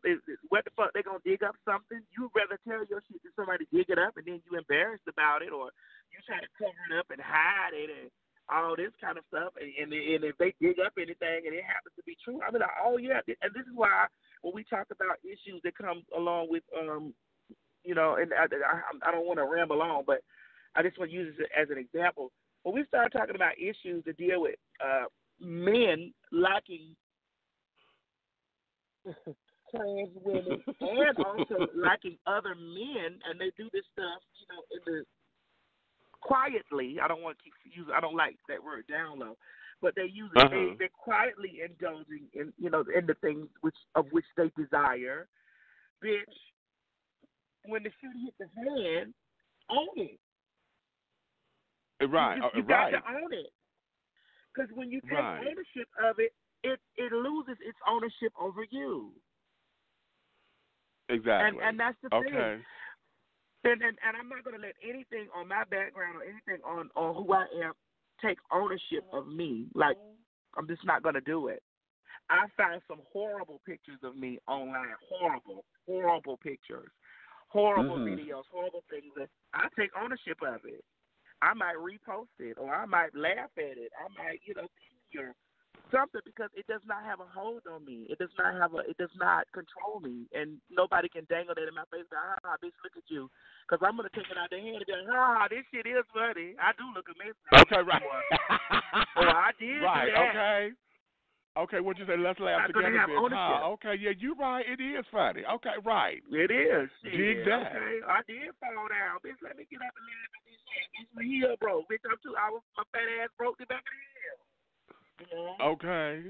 what the fuck? They gonna dig up something? You'd rather tell your shit to somebody dig it up, and then you embarrassed about it, or you try to cover it up and hide it and all this kind of stuff, and if they dig up anything and it happens to be true, I mean, like, oh yeah, and this is why when we talk about issues that come along with, and I don't want to ramble on, but I just want to use this as an example. When we start talking about issues to deal with men lacking trans women and also lacking other men, and they do this stuff, in the quietly. I don't like that word down low, but they use it. They're quietly indulging in in the things which they desire. Bitch, when the shit hit the fan, own it. Right, you got to own it. Because when you take ownership of it, it loses its ownership over you. Exactly. And that's the thing. And I'm not going to let anything on my background or anything on who I am take ownership of me. Like, I'm just not going to do it. I found some horrible pictures of me online. Horrible pictures. Horrible videos, horrible things. That I take ownership of it. I might repost it, or I might laugh at it. I might, or something, because it does not have a hold on me. It does not control me, and nobody can dangle that in my face. Bitch, look at you, because I'm gonna take it out their hand and be like, this shit is funny. I do look amazing. Okay, right. Or I did. Right. Do that. Okay. Okay, what you say? Let's laugh together, bitch. Okay, yeah, you right. It is funny. Okay, right. It is. Dig that. Okay, I did fall down, bitch. Let me get up and laugh at this shit. Bitch, my heel broke. Bitch, my fat ass broke the back of the heel. Okay.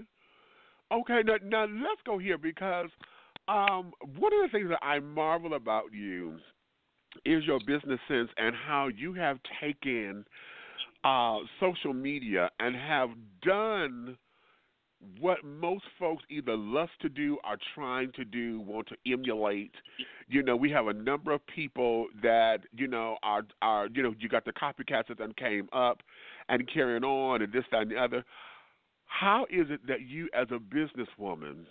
Okay, now let's go here, because one of the things that I marvel about you is your business sense and how you have taken social media and have done what most folks either lust to do, are trying to do, want to emulate. We have a number of people that, are you got the copycats that then came up and carrying on and this, that, and the other. How is it that you as a businesswoman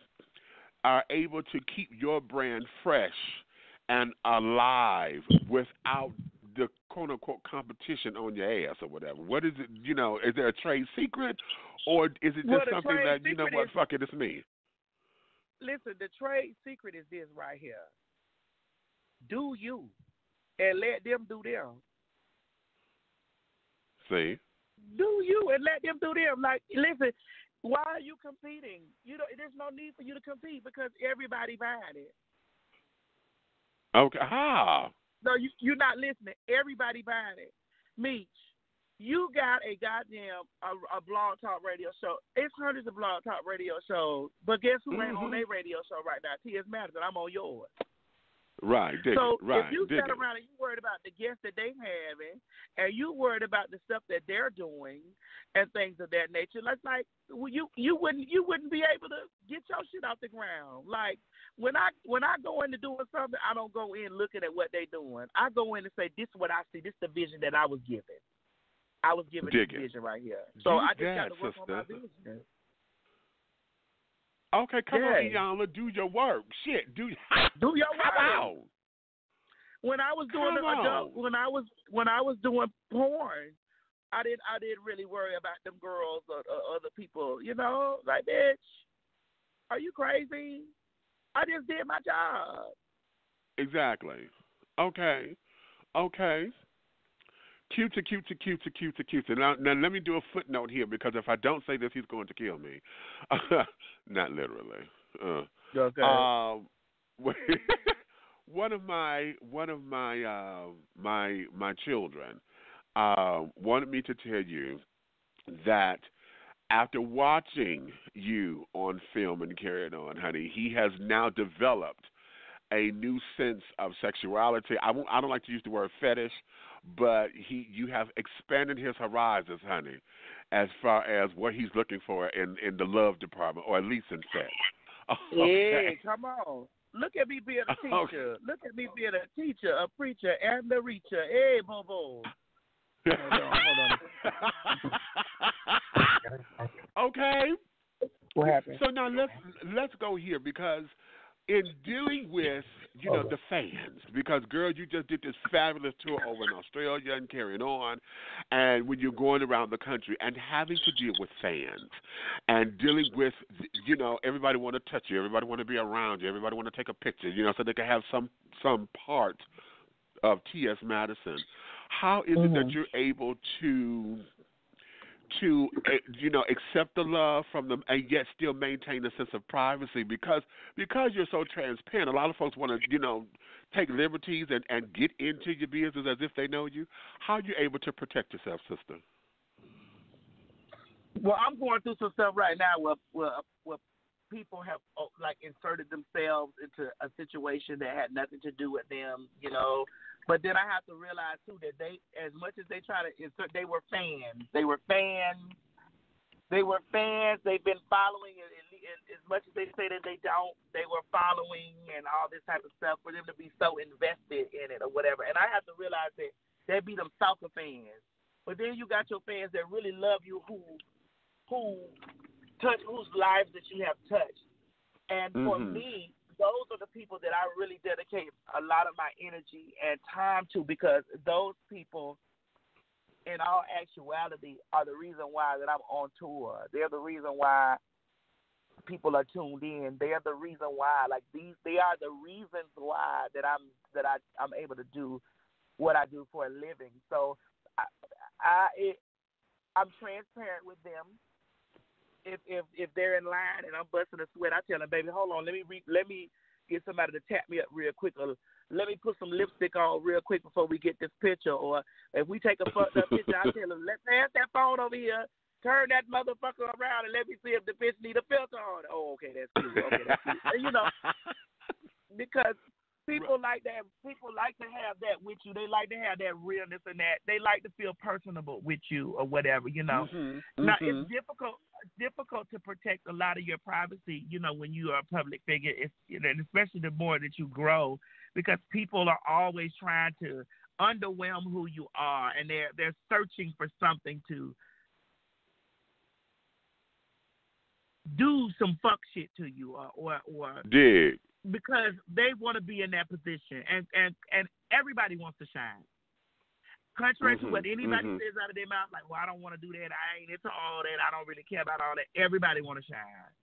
are able to keep your brand fresh and alive without the quote-unquote competition on your ass or whatever? What is it, is there a trade secret, or is it just something that, fuck it, it's me? Listen, the trade secret is this right here. Do you, and let them do them. See? Do you, and let them do them. Like, listen, why are you competing? There's no need for you to compete, because everybody buying it. Okay, how? No, you're not listening. Everybody buying it. Meach, you got a goddamn a blog talk radio show. It's hundreds of blog talk radio shows, but guess who ain't on their radio show right now? TS Madison. I'm on yours. Right, if you sat around and you worried about the guests that they having, and you worried about the stuff that they're doing and things of that nature, like you wouldn't be able to get your shit off the ground. Like when I go into doing something, I don't go in looking at what they doing. I go in and say, this is what I see. This is the vision that I was given. I was given this vision right here. So I just got to work on my vision. Okay, come on, Iyanla, do your work. Shit, do your work. Come on. When I was doing when I was doing porn, I didn't really worry about them girls or other people. Like, bitch, are you crazy? I just did my job. Exactly. Okay. Cute. Now let me do a footnote here, because if I don't say this, he's going to kill me. Not literally. Okay. One of my children wanted me to tell you that after watching you on film and carrying on, honey, he has now developed a new sense of sexuality. I don't like to use the word fetish, but you have expanded his horizons, honey, as far as what he's looking for in the love department, or at least in sex. Okay. Yeah, come on. Look at me being a teacher. Okay. Look at me being a teacher, a preacher, and a reacher. Hey, Bobo. Hold on. Okay. What happened? So now let's go here, because in dealing with, the fans, because, girl, you just did this fabulous tour over in Australia and carrying on, and when you're going around the country and having to deal with fans and dealing with, everybody want to touch you, everybody want to be around you, everybody want to take a picture, so they can have some part of TS Madison. How is it that you're able to accept the love from them and yet still maintain a sense of privacy, because you're so transparent? A lot of folks want to, take liberties and get into your business as if they know you. How are you able to protect yourself, sister? Well, I'm going through some stuff right now where people have inserted themselves into a situation that had nothing to do with them, But then I have to realize too that they, as much as they try to insert, they were fans. They've been following as much as they say that they were following and all this type of stuff, for them to be so invested in it or whatever. And I have to realize that they be them soccer fans. But then you got your fans that really love you, whose lives that you have touched. And for me, those are the people that I really dedicate a lot of my energy and time to, because those people, in all actuality, are the reason why that I'm on tour. They're the reason why people are tuned in. They're the reason why, they are the reasons why that I'm able to do what I do for a living. So I'm transparent with them. If they're in line and I'm busting a sweat, I tell them, baby, hold on, let me get somebody to tap me up real quick, or let me put some lipstick on real quick before we get this picture. Or if we take a fucked up picture, I tell them, let's pass that phone over here, turn that motherfucker around, and let me see if the bitch need a filter on it. Oh, okay, that's cute. Okay, that's cute. And, because people like that. People like to have that with you. They like to have that realness and that. They like to feel personable with you or whatever, Now, it's difficult to protect a lot of your privacy, when you are a public figure. And especially the more that you grow, because people are always trying to underwhelm who you are, and they're searching for something to do some fuck shit to you or dig. Because they want to be in that position, and everybody wants to shine. Contrary to what anybody says out of their mouth, like, well, I don't want to do that, I ain't into all that, I don't really care about all that. Everybody want to shine,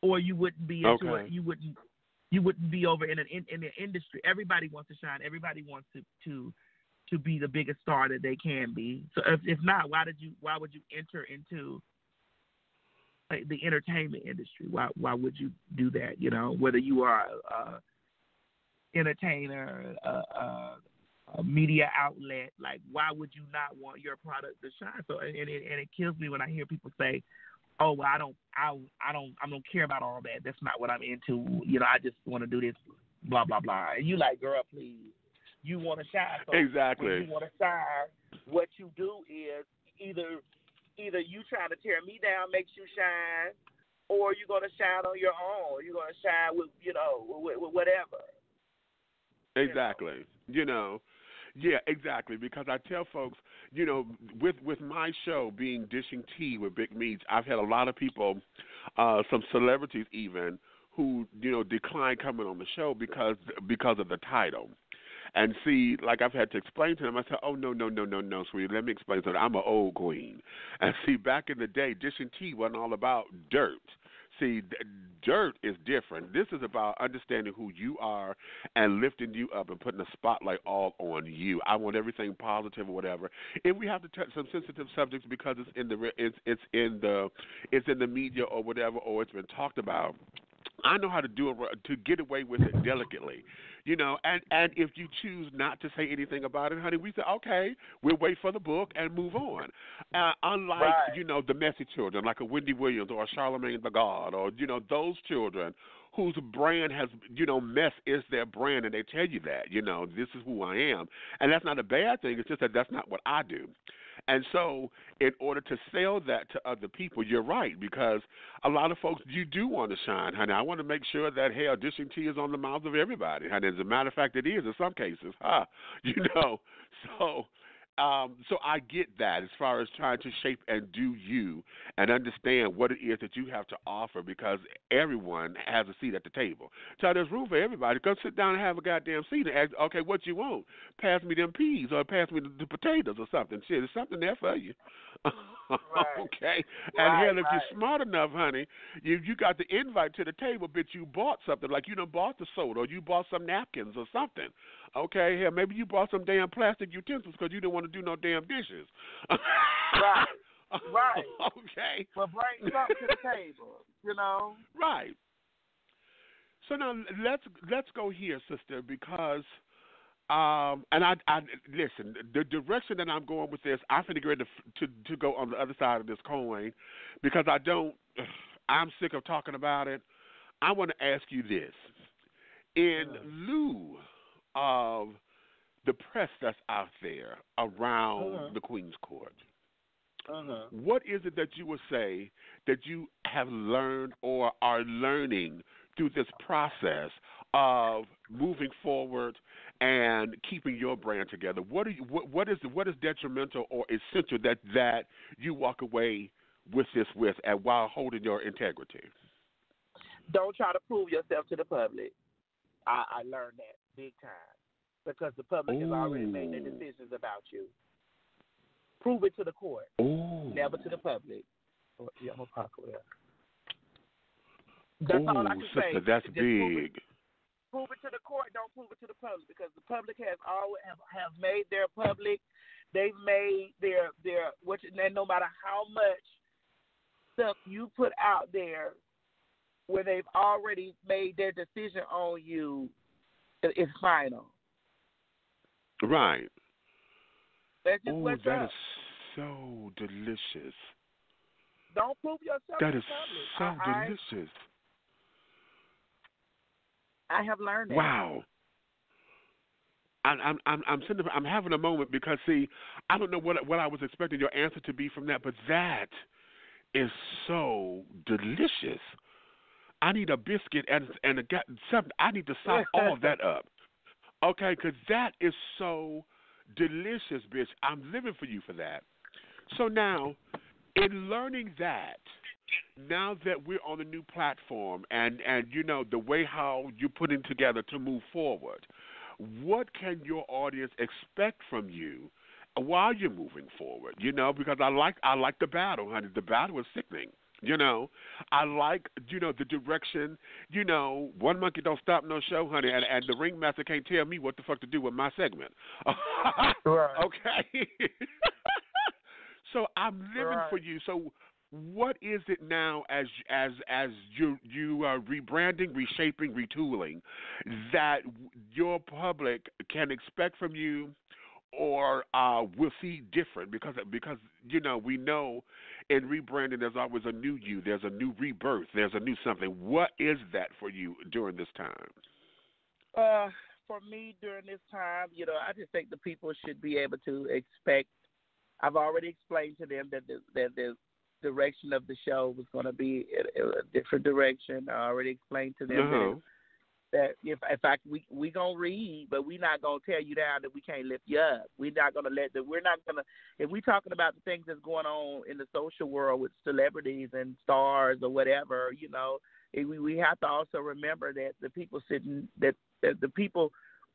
or you wouldn't be into it. You wouldn't be over in the industry. Everybody wants to shine. Everybody wants to be the biggest star that they can be. So if not, why would you enter into the entertainment industry? Why would you do that? Whether you are a entertainer, a media outlet, like, why would you not want your product to shine? So and it kills me when I hear people say, "Oh, well, I don't care about all that. That's not what I'm into. I just want to do this, blah blah blah." And you like, girl, please, you want to shine. So exactly. When you want to shine, what you do is either you trying to tear me down makes you shine, or you're going to shine on your own. You're going to shine with whatever. Exactly. Yeah, exactly. Because I tell folks, with my show being Dishing Tea with Big Meach, I've had a lot of people, some celebrities even, who decline coming on the show because of the title. And see, like I've had to explain to them, I said, oh, no, sweetie, let me explain something. I'm an old queen. And see, back in the day, Dishing Tea wasn't all about dirt. See, dirt is different. This is about understanding who you are and lifting you up and putting a spotlight all on you. I want everything positive or whatever. If we have to touch some sensitive subjects because it's in the media or whatever, or it's been talked about, I know how to do it, to get away with it delicately, and if you choose not to say anything about it, honey, we say, okay, we'll wait for the book and move on. Unlike, the messy children, like a Wendy Williams or a Charlamagne the God, or, those children whose brand has, mess is their brand, and they tell you that, this is who I am. And that's not a bad thing. It's just that that's not what I do. And so in order to sell that to other people, you're right, because a lot of folks, you do want to shine, honey. I want to make sure that, hey, Dishing Tea is on the mouths of everybody. And as a matter of fact, it is in some cases, So I get that as far as trying to shape and do you and understand what it is that you have to offer, because everyone has a seat at the table. So there's room for everybody. Go sit down and have a goddamn seat and ask, okay, what you want? Pass me them peas or pass me the potatoes or something. Shit, there's something there for you. Okay? And hell, if you're smart enough, honey, you got the invite to the table, bitch, you bought something. Like you done bought the soda or you bought some napkins or something. Okay? Hell, maybe you bought some damn plastic utensils because you didn't want to do no damn dishes. Right. Okay. But bring something to the table, Right. So now let's go here, sister, because and I listen, the direction that I'm going with this, I'm finna get ready to go on the other side of this coin, because I'm sick of talking about it. I want to ask you this. In lieu of the press that's out there around the Queen's Court, what is it that you would say that you have learned or are learning through this process of moving forward and keeping your brand together? What is detrimental or essential that you walk away with and while holding your integrity? Don't try to prove yourself to the public. I learned that big time because the public has already made their decisions about you. Prove it to the court, never to the public. Yeah, I'm gonna park over there. That's all I can say. That's big. Prove it to the court. Don't prove it to the public because the public has always have made their public. They've made their and no matter how much stuff you put out there, where they've already made their decision on you, it's final. Right. That's just what's that up. is so delicious. Don't prove yourself. That to is the public. so delicious. I have learned that. Wow. I'm having a moment because see, I don't know what I was expecting your answer to be from that, but that is so delicious. I need a biscuit and something. I need to sop all of that up. Okay, because that is so delicious, bitch. I'm living for you for that. So now, in learning that, now that we're on a new platform and you know the way how you're putting together to move forward, what can your audience expect from you while you're moving forward? You know, because I like the battle, honey. The battle is sickening. You know, I like, you know, the direction, you know, one monkey don't stop no show, honey, and the ringmaster can't tell me what the fuck to do with my segment. Right. Okay? So I'm living for you. So what is it now as you are rebranding, reshaping, retooling that your public can expect from you or will see different? Because you know, we know in rebranding there's always a new you, there's a new rebirth, there's a new something. What is that for you during this time? For me during this time, you know, I just think the people should be able to expect. I've already explained to them that the direction of the show was going to be a different direction. I already explained to them that if we gonna read, but we not gonna tear you down, that we can't lift you up. We're not gonna if we talking about the things that's going on in the social world with celebrities and stars or whatever, you know, we have to also remember that the people that the people.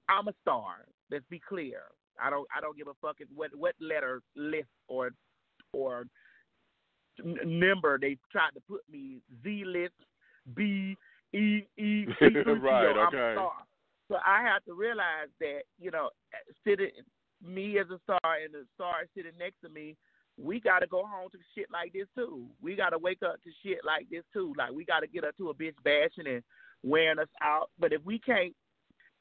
I'm a star. Let's be clear. I don't give a fuck what letter list or number they tried to put me. Z list, B, E, C, right, I'm okay. a star. So I have to realize that, you know, me as a star and the star sitting next to me, we got to go home to shit like this too. We got to wake up to shit like this too. Like, we got to get up to a bitch bashing and wearing us out. But if we can't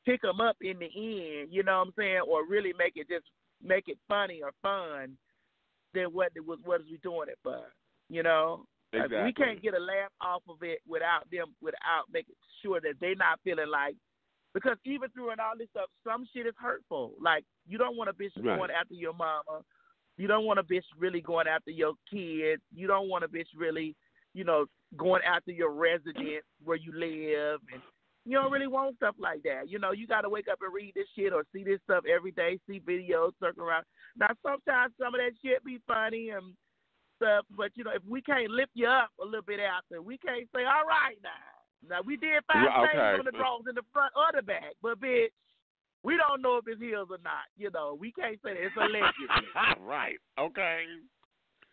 pick them up in the end, you know what I'm saying, or really make it funny or fun, then what is we doing it for? You know? Exactly. We can't get a laugh off of it without making sure that they're not feeling like, because even through and all this stuff, some shit is hurtful. Like, you don't want a bitch going after your mama. You don't want a bitch really going after your kids. You don't want a bitch really, you know, going after your residence where you live. And you don't really want stuff like that. You know, you got to wake up and read this shit or see this stuff every day, see videos, circle around. Now, sometimes some of that shit be funny and stuff, but, you know, if we can't lift you up a little bit after, we can't say, all right now. Now, we did find things on the drawers in the front or the back, but, bitch, we don't know if it's heels or not. You know, we can't say that. It's alleged. Right. Okay.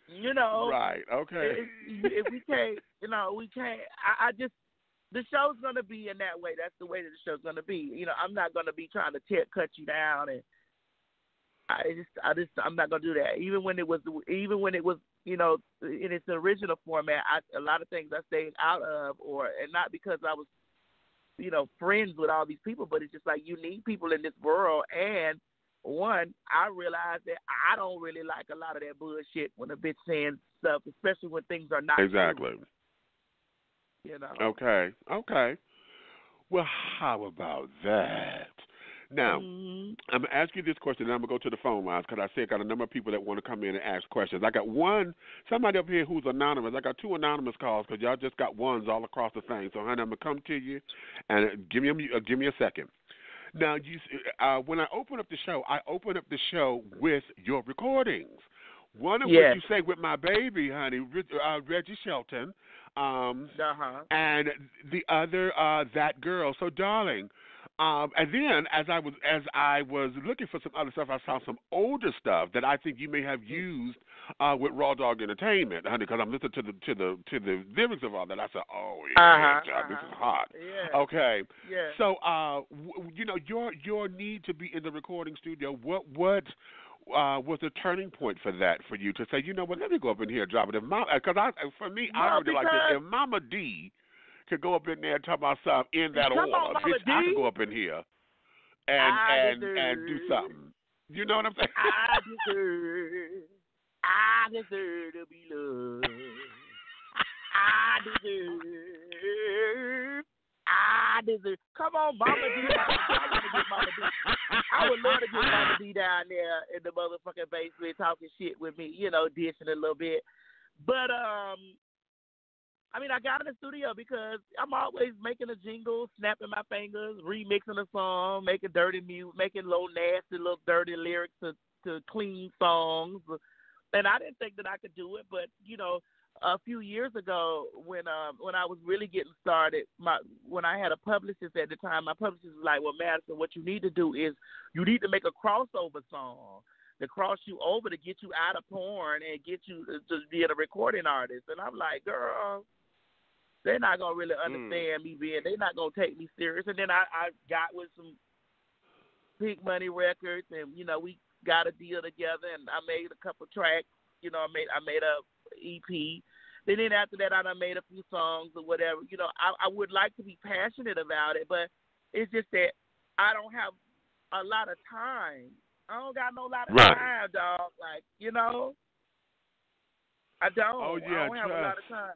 You know. Right. Okay. If we can't, you know, we can't. I just, the show's going to be in that way. That's the way that the show's going to be. You know, I'm not going to be trying to cut you down, and I'm not going to do that. Even when it was, you know, in its original format, a lot of things I stayed out of, and not because I was, you know, friends with all these people, but it's just like you need people in this world. And one, I realized that I don't really like a lot of that bullshit when a bitch saying stuff, especially when things are not exactly. true. You know. Okay. Well, how about that? Now, I'm going to ask you this question, and I'm going to go to the phone lines because I see I got a number of people that want to come in and ask questions. I got somebody up here who's anonymous. I got 2 anonymous calls because y'all just got ones all across the thing. So, honey, I'm going to come to you, and give me a second. Now, when I open up the show, I open up the show with your recordings. One of which you say with my baby, honey, Reggie Shelton, and the other, That Girl. So, darling, and then as I was looking for some other stuff, I saw some older stuff that I think you may have used with Raw Dog Entertainment, honey, because I'm listening to the lyrics of all that. I said, oh yeah, this is hot. Yeah. Okay. Yeah. So, your need to be in the recording studio, what was the turning point for that for you to say, you know what, let me go up in here and drop it? Because I already like this. If Mama D could go up in there and talk about something in that order, bitch, I could go up in here and do something. You know what I'm saying? I deserve to be loved. I deserve. Come on, Mama D. I would love to get Mama D down there in the motherfucking basement talking shit with me, dishing a little bit. But I got in the studio because I'm always making a jingle, snapping my fingers, remixing a song, making dirty music, making little nasty, little dirty lyrics to clean songs. And I didn't think that I could do it, but a few years ago when I was really getting started, when I had a publicist at the time, my publicist was like, well, Madison, what you need to do is you need to make a crossover song to cross you over to get you out of porn and get you to be a recording artist. And I'm like, girl, they're not going to really understand me they're not going to take me serious. And then I got with some Big Money Records, and, we got a deal together, and I made a couple tracks. I made a EP. Then after that, I made a few songs or whatever. I would like to be passionate about it, but it's just that I don't have a lot of time. I don't got no lot of time, dog. Like, I don't. Oh, yeah, I don't have a lot of time.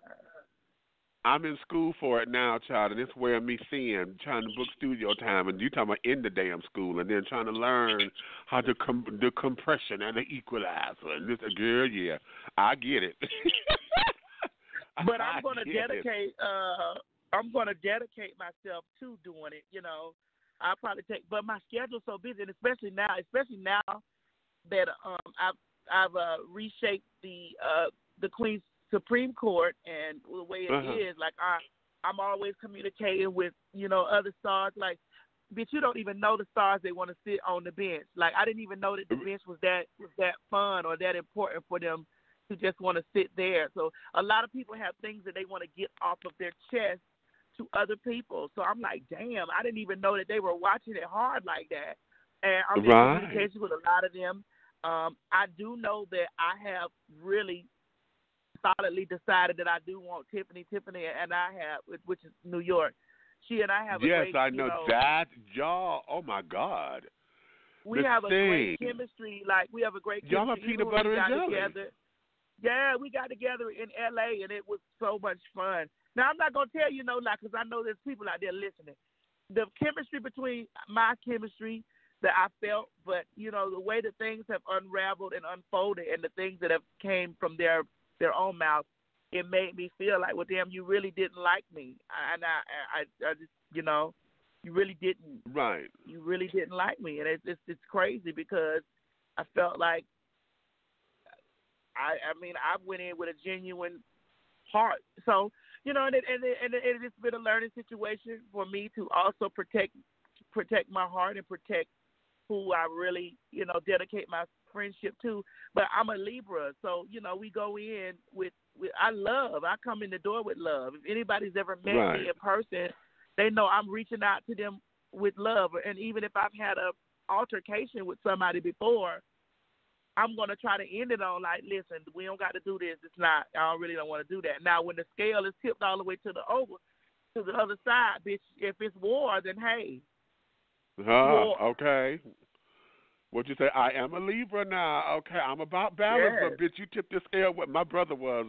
I'm in school for it now, child, and it's wearing me thin, trying to book studio time, and you talking about in the damn school, and then trying to learn how to the compression and the equalizer. And this, girl, yeah, I get it. But I'm going to dedicate. I'm going to dedicate myself to doing it. I'll probably but my schedule's so busy, and especially now that I've reshaped the Queen's Supreme Court, and the way it is, like I'm always communicating with other stars. Like, bitch, you don't even know the stars they want to sit on the bench. Like, I didn't even know that the bench was that fun or that important for them to just want to sit there. So a lot of people have things that they want to get off of their chest to other people. So I'm like, damn, I didn't even know that they were watching it hard like that. And I'm in communication with a lot of them. I do know that I have really solidly decided that I do want Tiffany, and I have, which is New York. She and I have a great, I know that, y'all. Oh my God, we have a great chemistry. Like, we have a great chemistry. Y'all are peanut butter and jelly. Together. Yeah, we got together in L.A. and it was so much fun. Now I'm not gonna tell you because I know there's people out there listening. The chemistry between my chemistry that I felt, but the way that things have unraveled and unfolded, and the things that have came from their own mouth, it made me feel like, well, damn, you really didn't like me. And I just, you really didn't. Right. You really didn't like me. And it's crazy because I felt like, I went in with a genuine heart. So, and it's been a learning situation for me to also protect my heart and protect who I really, dedicate my friendship to. But I'm a Libra, so we go in with I come in the door with love. If anybody's ever met me in person, they know I'm reaching out to them with love. And even if I've had a altercation with somebody before, I'm gonna try to end it on like, listen, we don't got to do this. It's not. I really don't want to do that. Now, when the scale is tipped all the way to the other side, bitch, if it's war, then hey. Okay. What you say? I am a Libra now. Okay, I'm about balance, but bitch, you tipped the scale. What my brother was.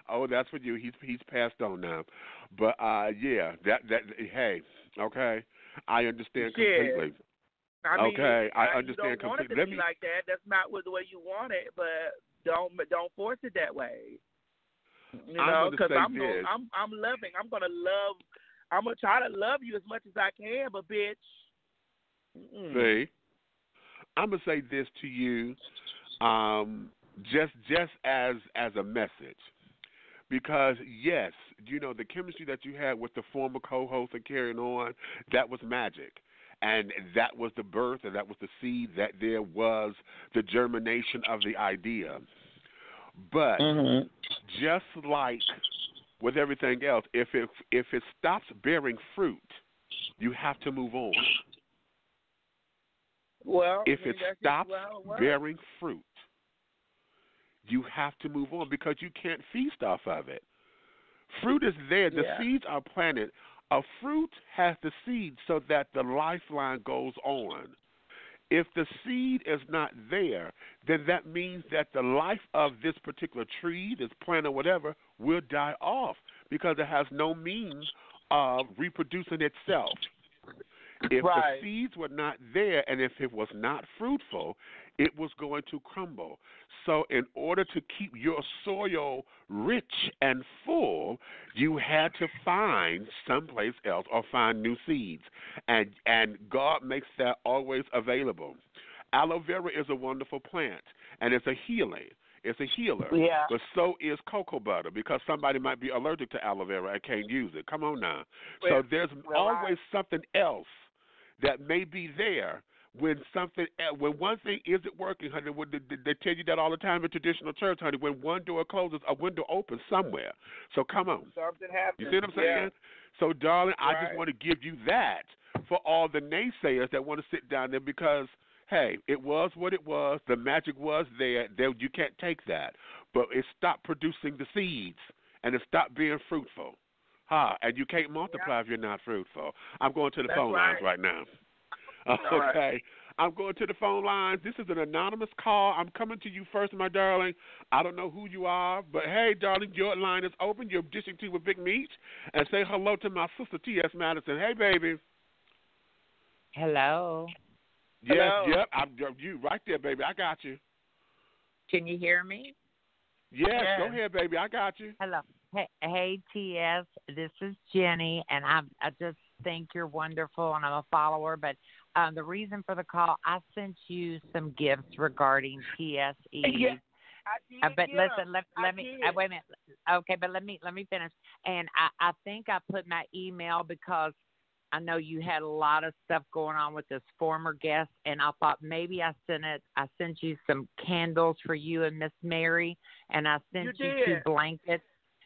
Oh, that's for you. He's passed on now. But that hey, okay, I understand completely. I mean, okay, I you understand don't want it completely. to be like that. That's not the way you want it, but don't force it that way. You know, because I'm loving. I'm gonna love. I'm gonna try to love you as much as I can, but bitch. See, I'm gonna say this to you, just as a message, because yes, you know the chemistry that you had with the former co-host and carrying on, that was magic. And that was the birth, and that was the seed, that there was the germination of the idea. But just like with everything else, if it stops bearing fruit, you have to move on. Well, if it stops bearing fruit, you have to move on because you can't feast off of it. Fruit is there. The seeds are planted. A fruit has the seed so that the lifeline goes on. If the seed is not there, then that means that the life of this particular tree, this plant or whatever, will die off because it has no means of reproducing itself. If the seeds were not there and if it was not fruitful, it was going to crumble. So in order to keep your soil rich and full, you had to find someplace else or find new seeds. And God makes that always available. Aloe vera is a wonderful plant, and it's a healing. It's a healer. Yeah. But so is cocoa butter because somebody might be allergic to aloe vera and can't use it. Come on now. So there's always something else that may be there when one thing isn't working, honey. They tell you that all the time in traditional church, honey. When one door closes, a window opens somewhere. So come on. Something happens. You see what I'm saying? Yeah. So, darling, I just want to give you that for all the naysayers that want to sit down there because, hey, it was what it was. The magic was there. You can't take that. But it stopped producing the seeds, and it stopped being fruitful. And you can't multiply if you're not fruitful. I'm going to the phone lines right now. Okay. I'm going to the phone lines. This is an anonymous call. I'm coming to you first, my darling. I don't know who you are, but hey, darling, your line is open. You're dishing tea with Big Meach. And say hello to my sister, TS Madison. Hey, baby. Hello. Yes, hello. Yep. You right there, baby. I got you. Can you hear me? Yes, go ahead, baby. I got you. Hello. Hey, TS. This is Jenny, and I just think you're wonderful, and I'm a follower. But the reason for the call, I sent you some gifts regarding TSE. Yeah, I did. But listen, let me wait a minute. Okay, but let me finish. And I think I put my email because I know you had a lot of stuff going on with this former guest, and I thought maybe I sent you some candles for you and Miss Mary, and I sent you 2 blankets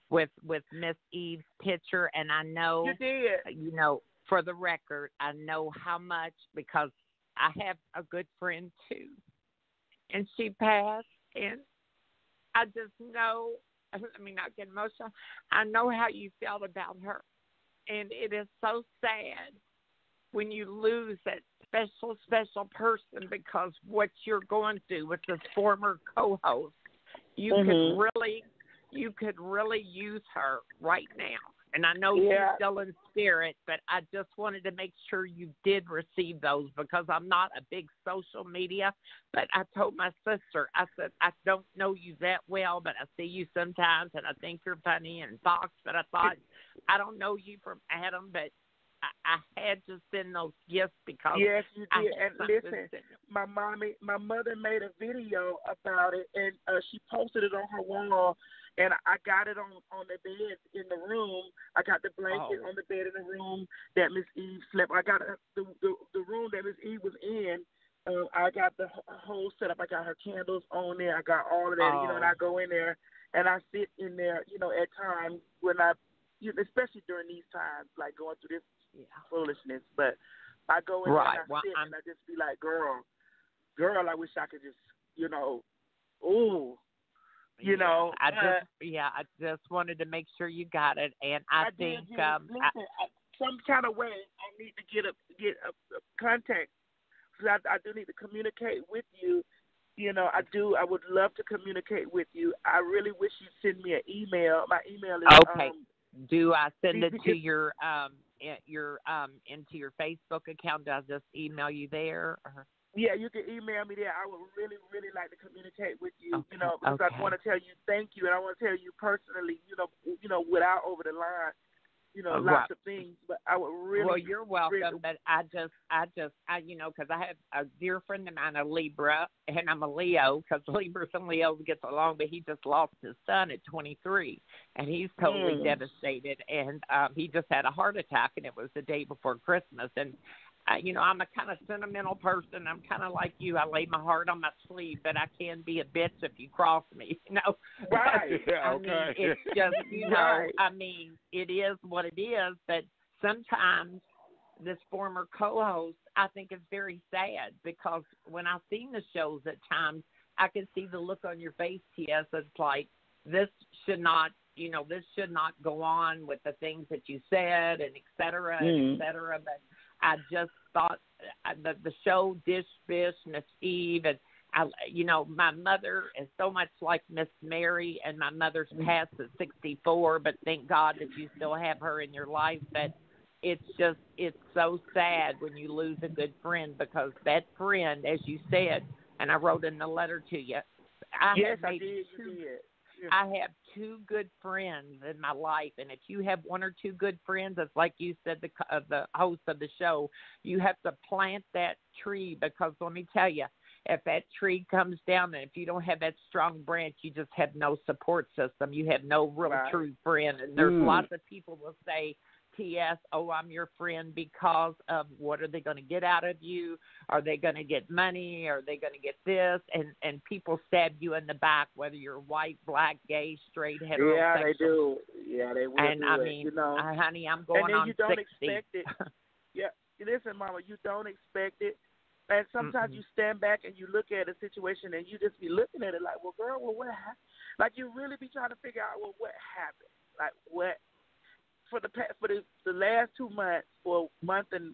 with Miss Eve's picture, and I know, you know, for the record, I know how much because I have a good friend too, and she passed, and I just know, I mean, not get emotional, I know how you felt about her, and it is so sad when you lose that special person because what you're going through with this former co-host, you could really use her right now. And I know she's still in spirit, but I just wanted to make sure you did receive those because I'm not a big social media. But I told my sister, I said, I don't know you that well, but I see you sometimes, and I think you're funny and Fox. But I thought, I don't know you from Adam, but I had to send those gifts because yes, you did. And listen, my mother made a video about it, and she posted it on her wall. And I got it on the bed in the room. I got the blanket on the bed in the room that Miss Eve slept. I got the room that Miss Eve was in. I got the whole setup. I got her candles on there. I got all of that. You know, and I go in there and I sit in there. You know, at times when especially during these times, like going through this foolishness. But I go in there and I sit and I just be like, girl, I wish I could just, you know, ooh. You know, I just wanted to make sure you got it, and I think some kind of way I need to get a contact. So I do need to communicate with you. You know, I do. I would love to communicate with you. I really wish you'd send me an email. My email is okay. Do I send it to your into your Facebook account? Do I just email you there? Or? Yeah, you can email me there. I would really, really like to communicate with you. Okay. You know, because I want to tell you thank you, and I want to tell you personally. You know, without over the line. You know, lots of things, but I would really. Well, you're welcome, but I because I have a dear friend of mine, a Libra, and I'm a Leo, because Libras and Leos gets along, but he just lost his son at 23, and he's totally devastated, and he just had a heart attack, and it was the day before Christmas, and I'm a kind of sentimental person. I'm kind of like you. I lay my heart on my sleeve, but I can be a bitch if you cross me, Right. Yeah, okay. I mean, it's just, right. I mean, it is what it is, but sometimes this former co-host, I think it's very sad, because when I've seen the shows at times, I can see the look on your face, TS. It's like, this should not go on with the things that you said, and et cetera, et cetera, but I just thought the show Dish Bish, Miss Eve, and my mother is so much like Miss Mary, and my mother's passed at 64, but thank God that you still have her in your life. But it's so sad when you lose a good friend, because that friend, as you said, and I wrote in the letter to you, I did. I have two good friends in my life, and if you have one or two good friends, it's like you said, the host of the show, you have to plant that tree, because let me tell you, if that tree comes down, and if you don't have that strong branch, you just have no support system. You have no real true friend, and there's lots of people will say, TS, I'm your friend because of what are they going to get out of you? Are they going to get money? Are they going to get this? And people stab you in the back, whether you're white, black, gay, straight, heterosexual. Yeah, they do. Yeah, they will. And do I it, mean, honey, I'm going on 60. And then you don't expect it. Yeah, listen, Mama, you don't expect it. And sometimes you stand back and you look at a situation and you just be looking at it like, well, girl, what happened? Like, you really be trying to figure out, well, what happened? Like, what? For the last 2 months, or a month and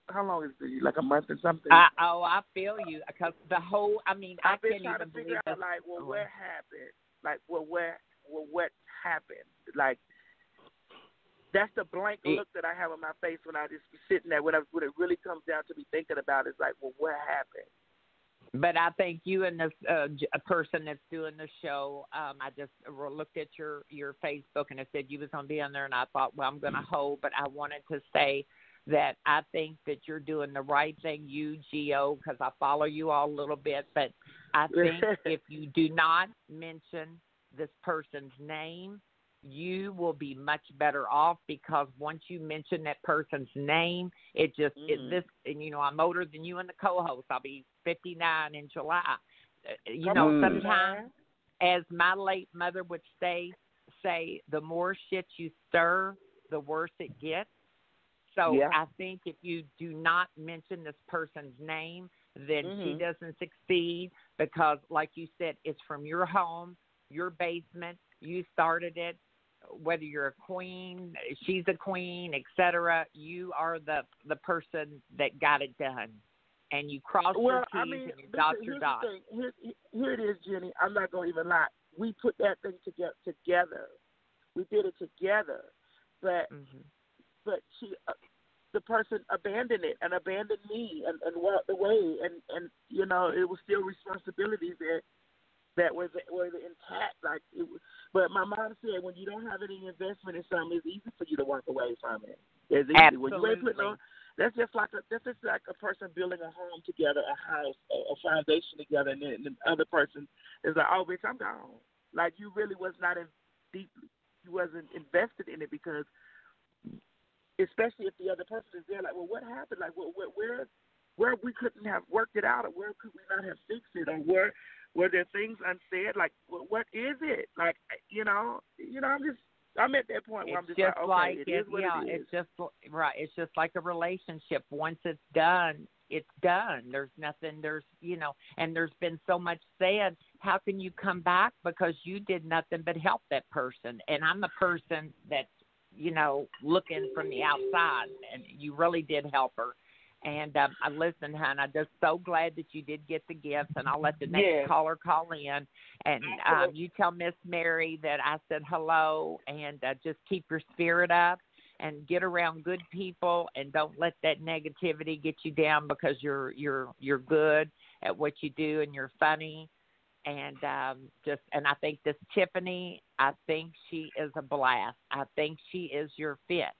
how long is it? Like a month and something. I feel you, because the whole. I mean, I can't even believe out, like, well, what happened? Like, well, what happened? Like, that's the blank look that I have on my face when I just be sitting there. When it really comes down to me thinking about it, it's like, well, what happened? But I think you and this person that's doing the show, I just looked at your Facebook, and it said you was going to be on there, and I thought, well, I'm going to hold. But I wanted to say that I think that you're doing the right thing, you, Gio, because I follow you all a little bit. But I think if you do not mention this person's name, you will be much better off, because once you mention that person's name, it just and I'm older than you and the co-host. I'll be 59 in July. Sometimes, as my late mother would say, the more shit you stir, the worse it gets. So I think if you do not mention this person's name, then she doesn't succeed, because, like you said, it's from your home, your basement. You started it. Whether you're a queen, she's a queen, etc., you are the person that got it done, and you cross your T's and you dot your dots. Here it is, Jenny. I'm not going to even lie. We put that thing together. We did it together, but she, the person abandoned it and abandoned me and walked away, and it was still responsibilities that was intact. Like it was, but my mom said, when you don't have any investment in something, it's easy for you to walk away from it. It's easy. Absolutely. When you ain't putting on, that's just like a person building a home together, a house, a foundation together, and then the other person is like, oh, bitch, I'm gone. Like, you really was not deeply, you wasn't invested in it, because especially if the other person is there, like, well, what happened? Like, where we couldn't have worked it out, or where could we not have fixed it, or where were there things unsaid? Like, what is it? Like, I'm at that point where I'm just like, okay, it is what it is. It's just right. It's just like a relationship. Once it's done, it's done. There's nothing. And there's been so much said. How can you come back, because you did nothing but help that person? And I'm a person that's looking from the outside, and you really did help her. And listen, hon, I'm just so glad that you did get the gifts, and I'll let the next caller call in. And you tell Miss Mary that I said hello, and just keep your spirit up. and get around good people, and don't let that negativity get you down, because you're good at what you do and you're funny. And and I think this Tiffany, I think she is a blast. I think she is your fit.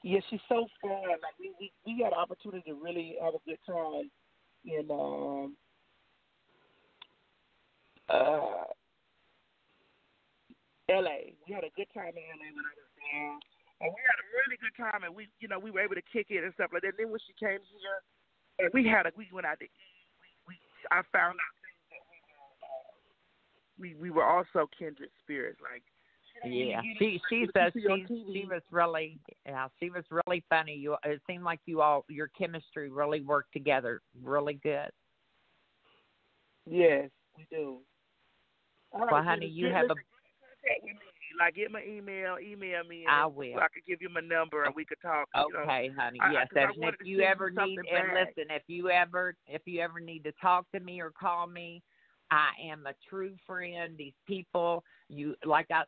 Yeah, she's so fun. Like we had an opportunity to really have a good time in LA. We had a good time in LA when I was there. And we had a really good time, and we were able to kick it and stuff like that. Then when she came here, and we went out to eat. I found out we were also kindred spirits. Like, yeah, she was really funny. It seemed like your chemistry really worked together really good. Yes, we do. Well, honey, you have a. Like, get my email me. I will. So I could give you my number and we could talk. Okay, honey. Yes, and if you ever need, and listen, if you ever need to talk to me or call me, I am a true friend. These people, like I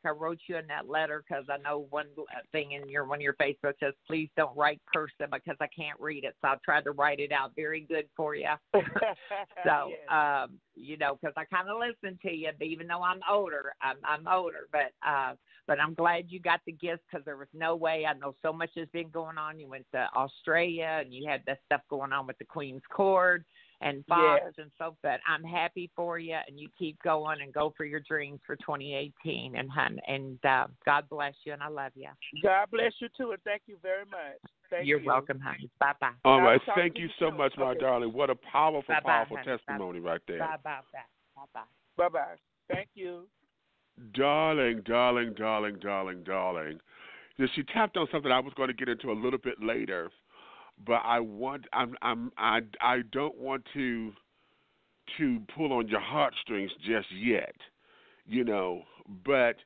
wrote you in that letter, because I know one thing in one of your Facebook says, please don't write cursive because I can't read it. So I tried to write it out very good for you. So, because I kind of listen to you, even though I'm older. I'm older, but I'm glad you got the gifts, because there was no way. I know so much has been going on. You went to Australia and you had that stuff going on with the Queen's Court and Fox and so forth. I'm happy for you, and you keep going and go for your dreams for 2018. And God bless you, and I love you. God bless you too, and thank you very much. You're welcome, honey. Bye bye. All right, thank you so much, my darling. What a powerful, powerful testimony right there. Bye bye. Bye bye. Thank you, darling. She tapped on something I was going to get into a little bit later. But I don't want to pull on your heartstrings just yet, But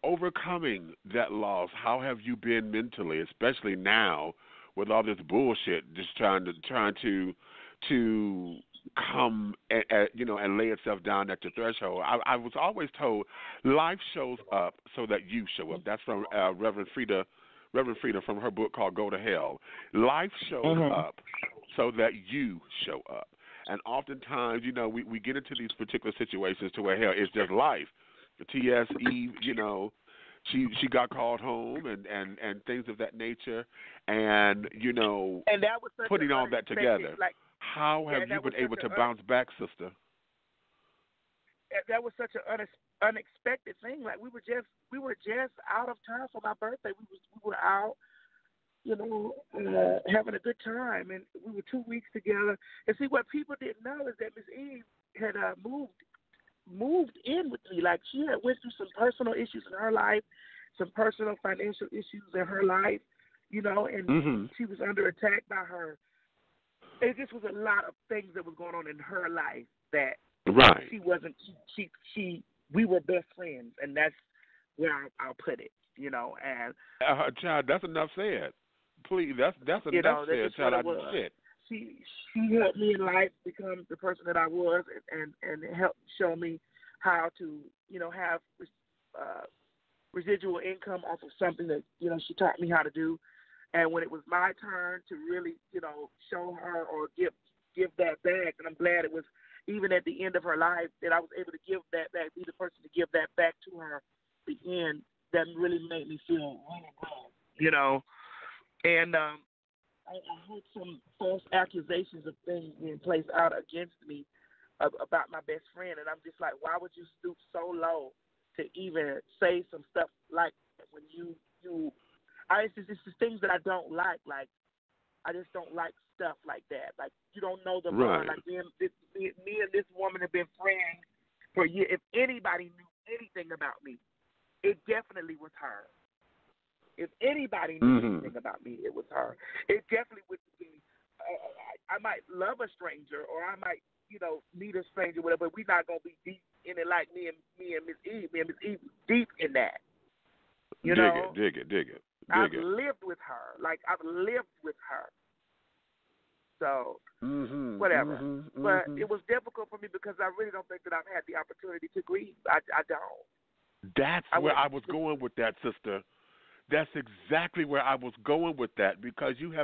overcoming that loss, how have you been mentally, especially now with all this bullshit, just trying to come and lay itself down at the threshold? I was always told life shows up so that you show up. That's from Reverend Frida from her book called Go to Hell. Life shows up so that you show up. And oftentimes, we get into these particular situations to where, hell, it's just life. The TS Eve, she got called home and things of that nature. And, and that was putting all that together. How have you been able to bounce back, sister? That was such an unexpected thing. Like, we were just out of town for my birthday. We were out, having a good time, and we were 2 weeks together. And see, what people didn't know is that Miss Eve had moved in with me. Like, she had went through some personal issues in her life, some personal financial issues in her life, and she was under attack by her. It just was a lot of things that was going on in her life that she wasn't. We were best friends, and that's where I'll put it. And child, that's enough said. Please, that's enough said, child. I just said. She helped me in life become the person that I was, and helped show me how to have residual income off of something that she taught me how to do. And when it was my turn to really show her or give that back, and I'm glad it was even at the end of her life that I was able to give that back, be the person to give that back to her. The end that really made me feel really good, And I heard some false accusations of things being placed out against me about my best friend, and I'm just like, why would you stoop so low to even say some stuff like that when you it's just things that I don't like. Like, I just don't like stuff like that. Like, you don't know the bond. Like, me and this woman have been friends for years. If anybody knew anything about me, it definitely was her. If anybody knew anything about me, it was her. It definitely would be. I might love a stranger, or I might, meet a stranger, whatever. But we're not gonna be deep in it like me and Miss Eve. Me and Miss Eve deep in that. Dig it. I've lived with her. So, whatever. But it was difficult for me because I really don't think that I've had the opportunity to grieve. I don't. That's where I was going with that, sister. That's exactly where I was going with that, because your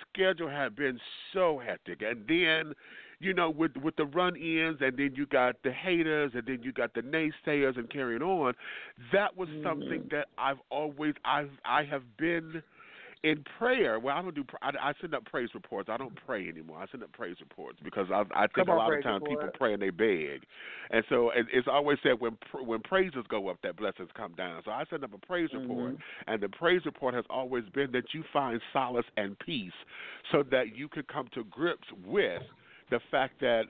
schedule had been so hectic. And then, with the run-ins, and then you got the haters, and then you got the naysayers and carrying on. That was something that I have been in prayer. Well, I don't do. I send up praise reports. I don't pray anymore. I send up praise reports because I think a lot of times people pray and they beg, and so it's always said when praises go up, that blessings come down. So I send up a praise report, and the praise report has always been that you find solace and peace, so that you can come to grips with the fact that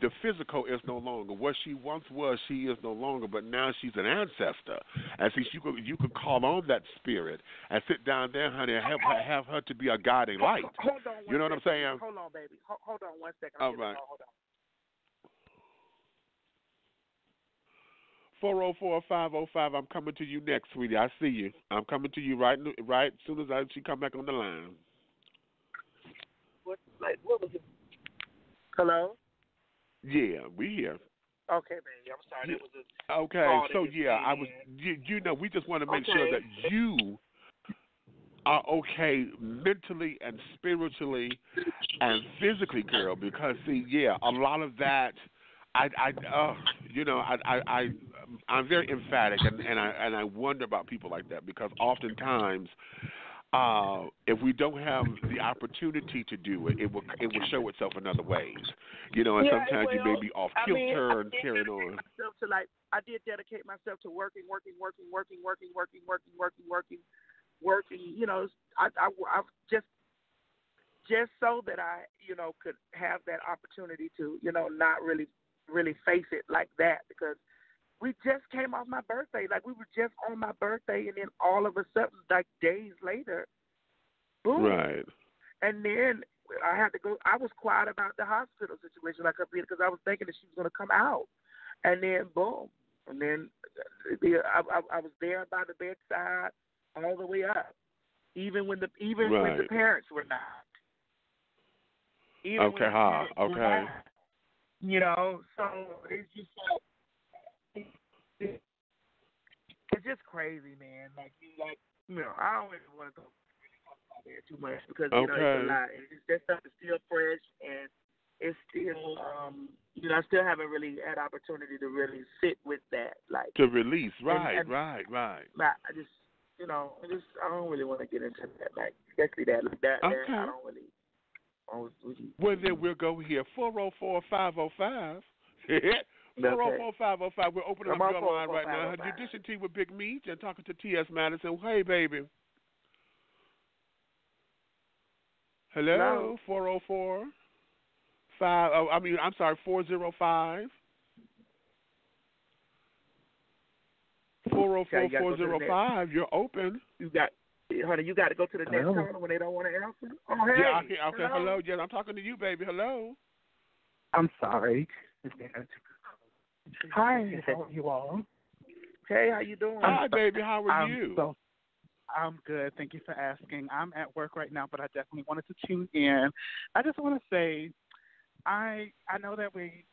the physical is no longer what she once was. She is no longer, but now she's an ancestor, and see, you could call on that spirit and sit down there, honey, and have her to be a guiding light. Hold on. You know what I'm saying? Hold on, baby. Hold on 1 second. All right. Hold on. 404-505. I'm coming to you next, sweetie. I see you. I'm coming to you right as soon as she come back on the line. What was it? Hello? Yeah, we here. Okay, baby. I'm sorry. That was a okay. So I was. We just want to make sure that you are okay mentally and spiritually and physically, girl. Because a lot of that, I'm very emphatic, and I wonder about people like that, because oftentimes, if we don't have the opportunity to do it, it will show itself in other ways, and sometimes you may be off kilter and carrying on. I did dedicate myself to working. I just so that I could have that opportunity to not really face it like that, because we just came off my birthday. Like, we were just on my birthday, and then all of a sudden, like days later, boom. Right. And then I had to go. I was quiet about the hospital situation, like, because I was thinking that she was going to come out. And then, boom. And then I was there by the bedside all the way up, even when the parents were not. Even okay, okay. So it's just it's just crazy, man. I don't even want to go there too much, because it's a lot. And that stuff is still fresh, and it's still I still haven't really had opportunity to really sit with that, like, to release. Right. I just I don't really want to get into that, like, especially that, like that. Okay. I don't really. Well, then we'll go here. 404-505. 404-505. We're opening up your line right now. Tradition Tea with Big Meach and talking to TS Madison. Hey, baby. Hello. 404. 405. 404-405. You're open. Honey, you got to go to the next caller when they don't want to answer. Oh, hey. Yeah, okay. Hello. Yeah, I'm talking to you, baby. Hello. I'm sorry. Hi, how are you all? Hey, how you doing? Hi, baby. How are you? I'm good. Thank you for asking. I'm at work right now, but I definitely wanted to tune in. I just want to say, I know that we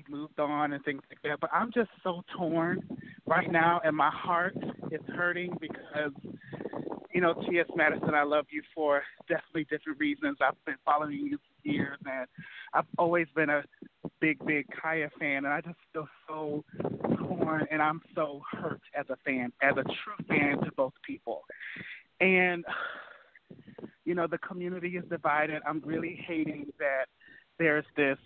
moved on and things like that, but I'm just so torn right now, and my heart is hurting because, TS Madison, I love you for definitely different reasons. I've been following you for years, and I've always been a big Kaya fan, and I just feel so torn, and I'm so hurt as a fan, as a true fan to both people. And, the community is divided. I'm really hating that there's this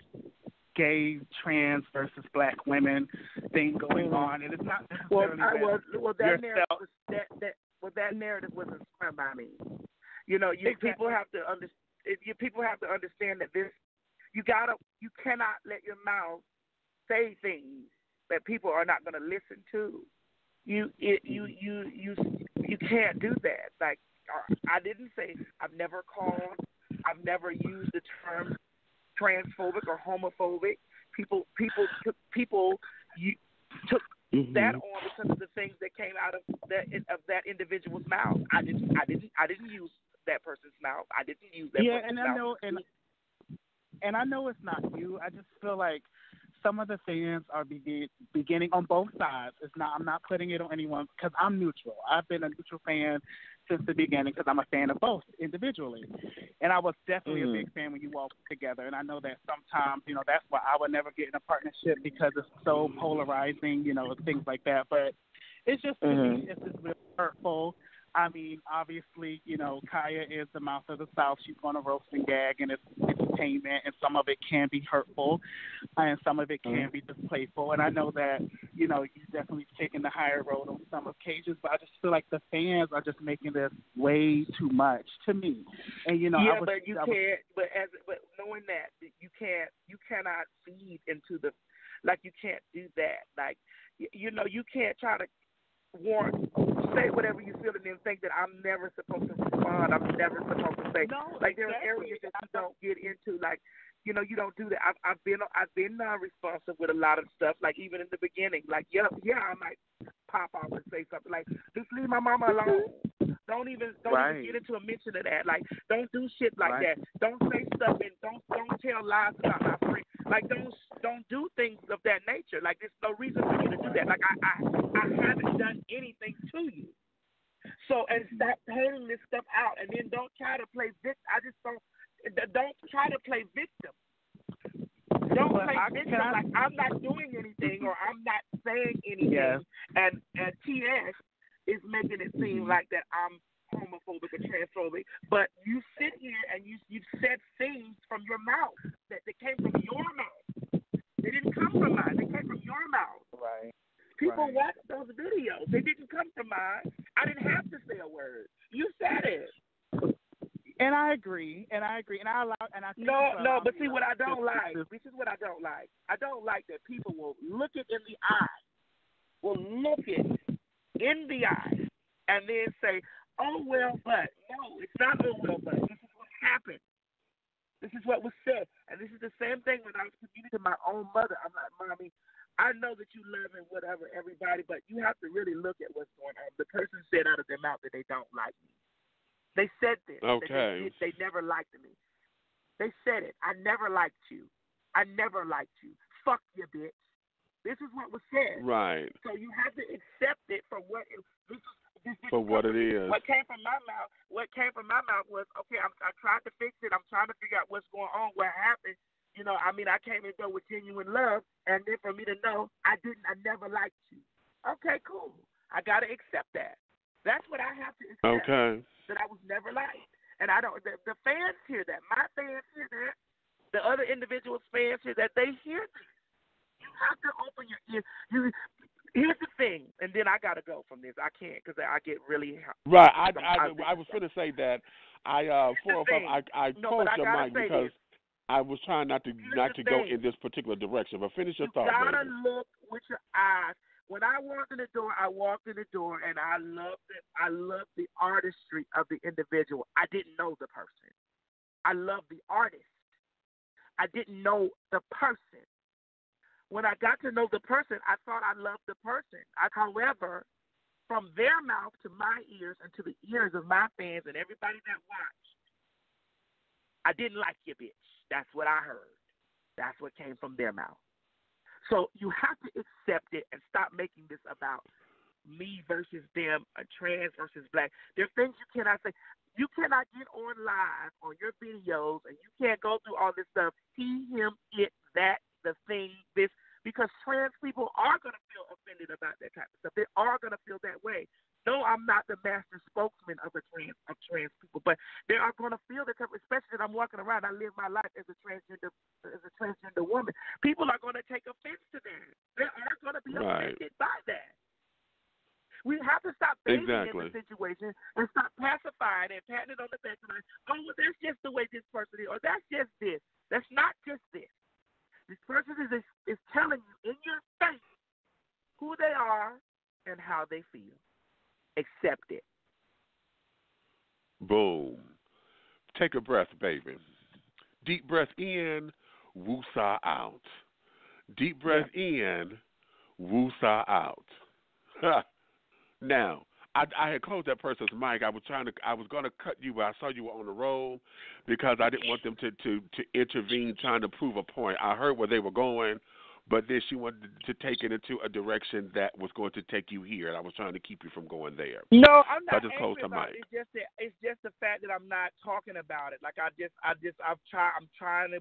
gay, trans versus black women thing going on, and it's not necessarily that narrative wasn't spun by me. People have to understand that you cannot let your mouth say things that people are not going to listen to. You can't do that. Like, I didn't say, I've never used the term transphobic or homophobic. People took that on because of the things that came out of that individual's mouth. I didn't use that person's mouth. I didn't use that person's mouth. And I know it's not you. I just feel like some of the fans are beginning on both sides. I'm not putting it on anyone because I'm neutral. I've been a neutral fan since the beginning because I'm a fan of both individually. And I was definitely a big fan when you all were together. And I know that sometimes, that's why I would never get in a partnership because it's so polarizing, things like that. But it's just, to me, it's just really hurtful. I mean, obviously, Kaya is the mouth of the South. She's going to roast and gag, and it's entertainment, and some of it can be hurtful, and some of it can be just playful. And I know that, you've definitely taken the higher road on some occasions, but I just feel like the fans are just making this way too much to me. And, but knowing that, you cannot feed into the, you can't do that. You can't try to say whatever you feel and then think that I'm never supposed to respond. I'm never supposed to say. There are areas that you don't get into. You don't do that. I've been responsive with a lot of stuff. Even in the beginning. I might pop off and say something just leave my mama alone. Don't even get into a mention of that. Don't do shit like that. Don't say stuff and don't tell lies about my friend. Don't do things of that nature. There's no reason for you to do that. I haven't done anything to you. So, and stop holding this stuff out, and then don't try to play victim. Don't try to play victim. Don't play victim I'm not doing anything or I'm not saying anything. Yes. And TS is making it seem like that I'm homophobic or transphobic, but you sit here and you've said things from your mouth that came from your mouth. They didn't come from mine. They came from your mouth. Right. People watched those videos. They didn't come from mine. I didn't have to say a word. You said it. And I agree. And I allow. And I think but see what I don't like. This is what I don't like. I don't like that people will look it in the eye. Will look it in the eye and then say, "Oh well, but no, it's not. Oh well, but this is what happened. This is what was said." And this is the same thing when I was communicating to my own mother. I'm like, "Mommy, I know that you love and whatever everybody, but you have to really look at what's going on." The person said out of their mouth that they don't like me. They said this. Okay. They never liked me. They said it. I never liked you. I never liked you. Fuck you, bitch. This is what was said. Right. So you have to accept it for what it is. For what it is. What came from my mouth was, okay, I tried to fix it. I'm trying to figure out what's going on, what happened. I came in there with genuine love, and then for me to know I never liked you. Okay, cool. I got to accept that. That's what I have to accept. Okay. That I was never liked. And I don't, the fans hear that. My fans hear that. The other individuals' fans hear that. They hear this. You have to open your ears. Here's the thing, and then I got to go from this. I can't because I get really right. I was going to say that I closed your mic because I was trying not to go in this particular direction. But finish your thought. You gotta look with your eyes. When I walked in the door, and I loved it. I loved the artistry of the individual. I didn't know the person. I loved the artist. I didn't know the person. When I got to know the person, I thought I loved the person. However, from their mouth to my ears and to the ears of my fans and everybody that watched, I didn't like you, bitch. That's what I heard. That's what came from their mouth. So you have to accept it and stop making this about me versus them, a trans versus black. There are things you cannot say. You cannot get on live on your videos and you can't go through all this stuff. He, him, it, that, the thing, this, because trans people are going to feel offended about that type of stuff. They are going to feel that way. No, I'm not the master spokesman of trans people, but they are going to feel that, especially that I'm walking around. I live my life as a transgender woman. People are going to take offense to that. They are going to be offended by that. We have to stop bathing in the situation and stop pacifying and patting it on the back and like, oh, well, that's just the way this person is, or that's just this. That's not just this. This person is telling you in your face who they are and how they feel. Accept it. Boom. Take a breath, baby. Deep breath in, woosah out. Deep breath in, woosah out. Now, I had closed that person's mic. I was going to cut you, but I saw you were on the roll because I didn't want them to intervene trying to prove a point. I heard where they were going, but then she wanted to take it into a direction that was going to take you here, and I was trying to keep you from going there. No, I'm So I not just angry closed the about mic. it. It's just the fact that I'm not talking about it. Like I'm trying to,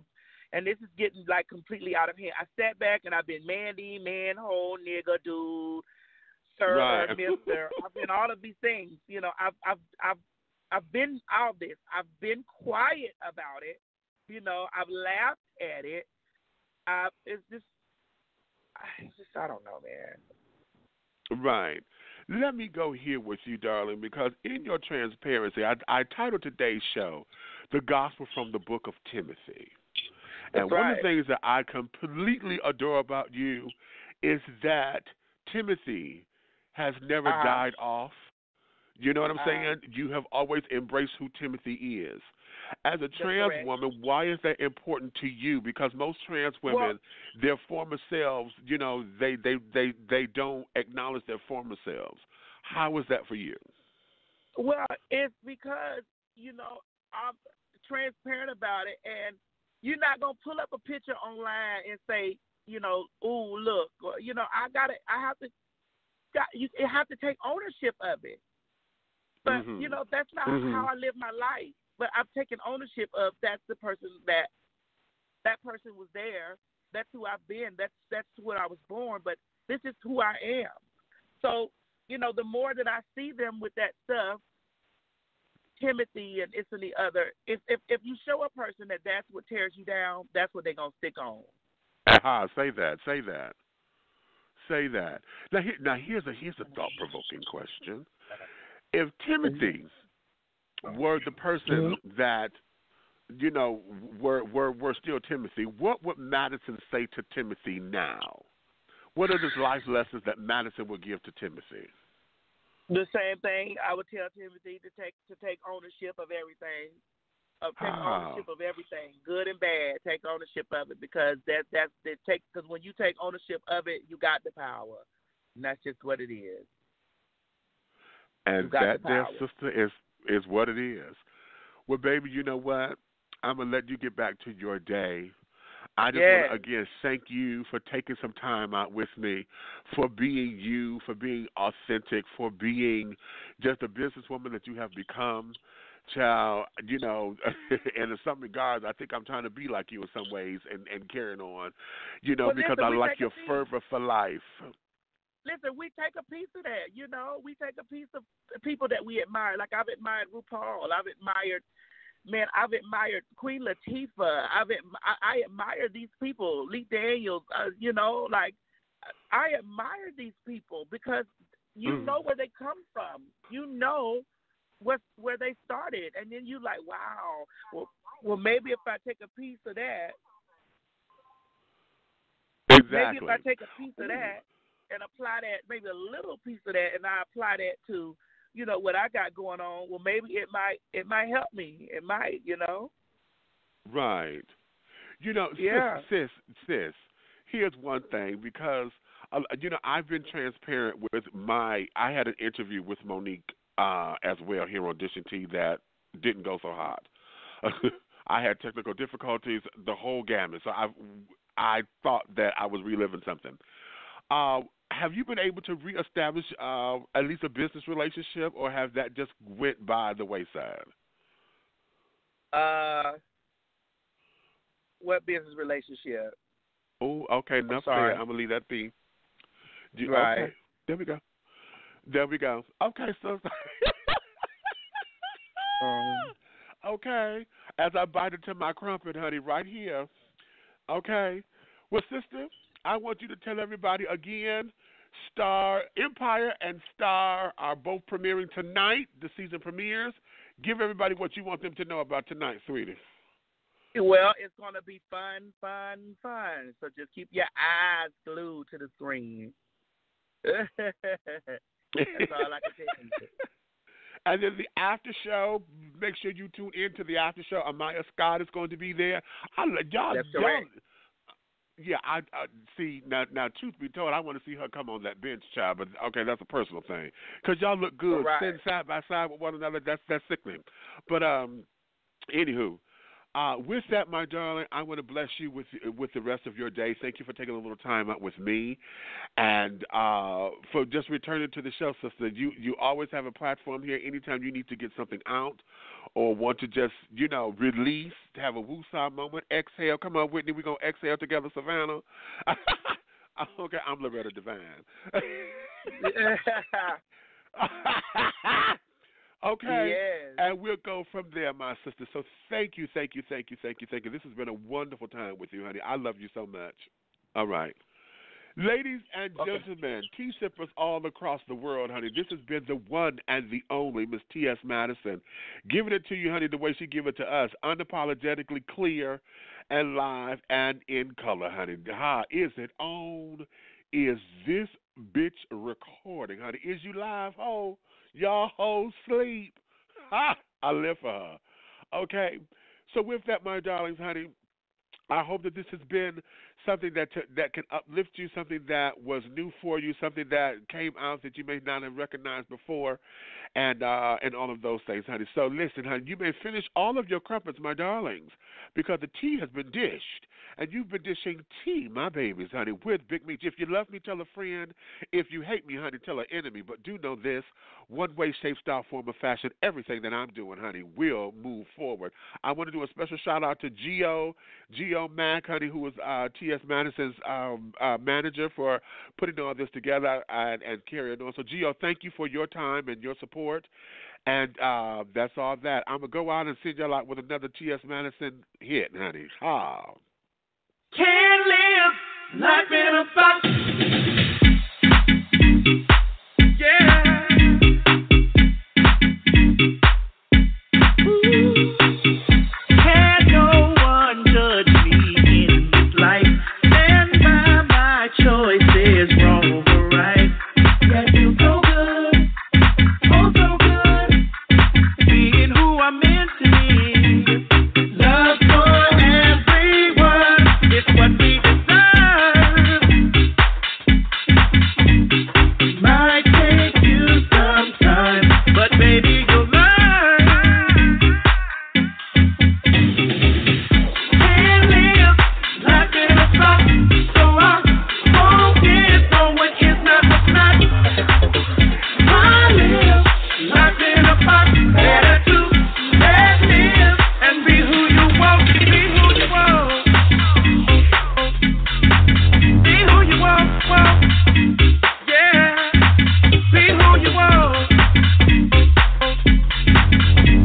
and this is getting like completely out of hand. I sat back and I've been Mandy, manhole, nigga, dude, sir, Right. mister. I've been all of these things. You know, I've been all this. I've been quiet about it. You know, I've laughed at it. It's just I don't know, man. Right. Let me go here with you, darling, because in your transparency, I titled today's show, The Gospel from the Book of Timothy. And one of the things that I completely adore about you is that Timothy has never died off. You know what I'm saying? You have always embraced who Timothy is. As a trans woman, why is that important to you? Because most trans women, their former selves, you know, they don't acknowledge their former selves. How is that for you? Well, it's because, you know, I'm transparent about it, and you're not going to pull up a picture online and say, you know, ooh, look, you know, you have to take ownership of it. But, you know, that's not how I live my life. But I've taken ownership of that's the person that person was there. That's who I've been. That's what I was born. But this is who I am. So, you know, the more that I see them with that stuff, Timothy and this and the other, if you show a person that's what tears you down, that's what they're going to stick on. Say that. Now here's a thought-provoking question. If Timothy were the person that, you know, were still Timothy, what would Madison say to Timothy now? What are the life lessons that Madison would give to Timothy? The same thing I would tell Timothy to take ownership of everything. Ownership of everything, good and bad. Take ownership of it because because when you take ownership of it, you got the power, and that's just what it is. And that, dear sister, is what it is. Well, baby, you know what? I'm going to let you get back to your day. I just want to, again, thank you for taking some time out with me, for being you, for being authentic, for being just a businesswoman that you have become. Child, you know, and in some regards, I think I'm trying to be like you in some ways and carrying on, you know, because I like your fervor for life. Listen, we take a piece of that, you know. We take a piece of people that we admire. Like I've admired RuPaul. I've admired Queen Latifah. I admire these people, Lee Daniels. You know, like I admire these people because you know where they come from. You know where they started, and then you like, wow. Well, maybe if I take a piece of that, maybe if I take a piece of that. And apply that, maybe a little piece of that, and I apply that to, you know, what I got going on. Well, maybe it might help me. It might, you know. Right. You know, sis. Here's one thing because, you know, I've been transparent with I had an interview with Monique as well here on Dish and T that didn't go so hot. I had technical difficulties, the whole gamut. So I thought that I was reliving something. Have you been able to reestablish at least a business relationship, or have that just went by the wayside? What business relationship? Oh, okay, enough there. I'm going to leave that be. Right. Okay, there we go. Okay, so okay, as I bite into my crumpet, honey, right here. Okay. Well, sister, I want you to tell everybody again, Star Empire and Star are both premiering tonight, the season premieres. Give everybody what you want them to know about tonight, sweetie. Well, it's going to be fun. So just keep your eyes glued to the screen. That's all I can tell you. And then the after show, make sure you tune in to the after show. Amaya Scott is going to be there. That's correct. Yeah, I see. Now, truth be told, I want to see her come on that bench, child. But okay, that's a personal thing. Because y'all look good, sitting side by side with one another. That's sickening. But anywho, With that, my darling, I want to bless you with the rest of your day. Thank you for taking a little time out with me, and for just returning to the show, sister. You always have a platform here. Anytime you need to get something out or want to just release, have a woosah moment, exhale. Come on, Whitney, we're gonna exhale together, Savannah. Okay, I'm Loretta Devine. Okay, yes. And we'll go from there, my sister. So thank you. This has been a wonderful time with you, honey. I love you so much. All right. Ladies and gentlemen, tea sippers all across the world, honey, this has been the one and the only Miss TS Madison. Giving it to you, honey, the way she give it to us, unapologetically clear and live and in color, honey. Is it on? Is this bitch recording, honey? Is you live, ho? Y'all hoes sleep. I live for her. Okay. So with that, my darlings, honey, I hope that this has been something that can uplift you, something that was new for you, something that came out that you may not have recognized before, and all of those things, honey. So listen, honey, you may finish all of your crumpets, my darlings, because the tea has been dished. And you've been dishing tea, my babies, honey, with Big Meach. If you love me, tell a friend. If you hate me, honey, tell an enemy. But do know this, one way, shape, style, form, of fashion, everything that I'm doing, honey, will move forward. I want to do a special shout-out to Geo Mack, honey, who was TS Madison's manager, for putting all this together and carrying on. So, Geo, thank you for your time and your support. And that's all that. I'm going to go out and send y'all out with another TS Madison hit, honey. Can't live life in a box. Yeah. Ooh. Can't no one judge me in this life. Stand by my choices, wrong or right. Yeah, feel so good, oh so good, being who I'm meant to be. Love for everyone. It's what we deserve. Might take you some time, but baby, you'll learn. Can't live life in a box, so I won't get on what is not what's not. I live life in a box, better to let live and be who you want, be who you want. Be who you want, yeah. Be who you want.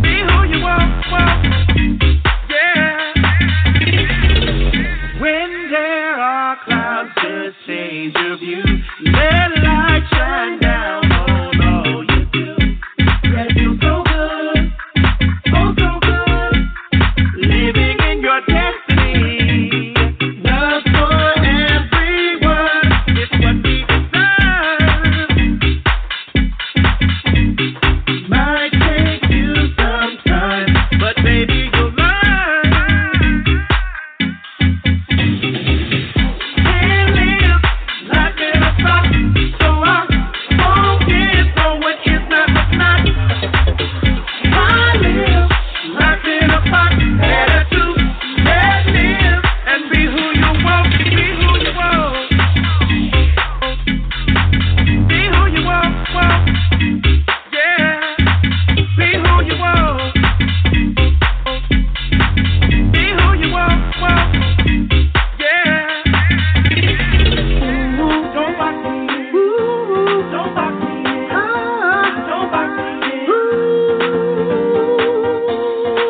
Be who you want, yeah. When there are clouds, just change your view. Let light shine down on all you do. Yeah, feel so good, oh so good, living in your destiny. Love for everyone, it's what we deserve. Might take you some time, but baby, you'll learn. Can't live life in a box, so I won't get on what is not what's not. I live life in a box, better to let live and be who you want, be who you want. Be who you want, yeah. Be who you want. Be who you want, yeah. Ooh, don't box me. Ooh, don't box me. Don't box me. Ooh,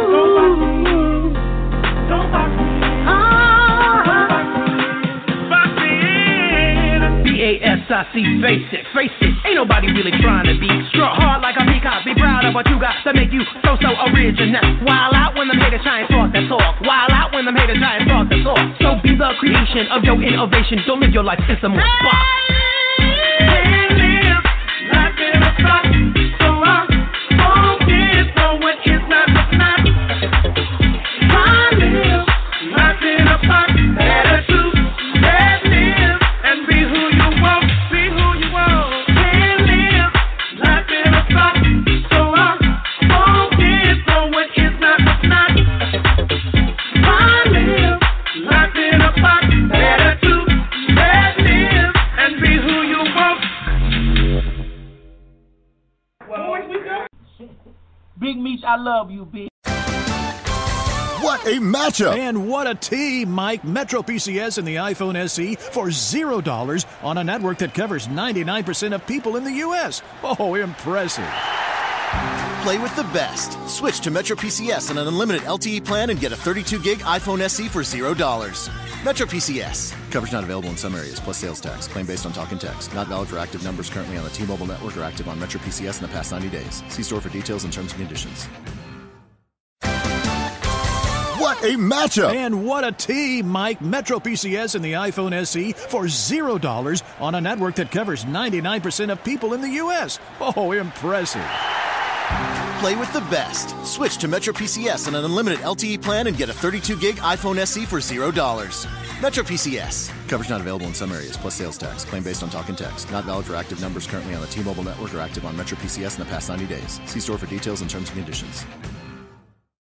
don't box me. Don't box me. Box me in. BASIC, face it, ain't nobody really trying to be straw hard like a peacock. Be proud of what you got to make you so original. Wild out when them haters try and talk that talk. Wild out when them haters try and talk that talk. So be the creation of your innovation. Don't live your life in some more box. Can't live life in a box, so I won't get on what is not what's not. I live life in a box, better to let live and be who you want, be who you want. Can't live life in a box, so I won't get on what is not what's not. Big Meach, I love you, B. What a matchup! And what a team, Mike. Metro PCS and the iPhone SE for $0 on a network that covers 99% of people in the U.S. Oh, impressive. Play with the best. Switch to Metro PCS on an unlimited LTE plan and get a 32-gig iPhone SE for $0. Metro PCS. Coverage not available in some areas, plus sales tax. Claim based on talk and text. Not valid for active numbers currently on the T-Mobile network or active on Metro PCS in the past 90 days. See store for details and terms and conditions. What a matchup! And what a team, Mike. Metro PCS and the iPhone SE for $0 on a network that covers 99% of people in the U.S. Oh, impressive. Play with the best. Switch to Metro PCS on an unlimited LTE plan and get a 32-gig iPhone SE for $0. Metro PCS. Coverage not available in some areas, plus sales tax. Claim based on talk and text. Not valid for active numbers currently on the T-Mobile network or active on Metro PCS in the past 90 days. See store for details and terms and conditions.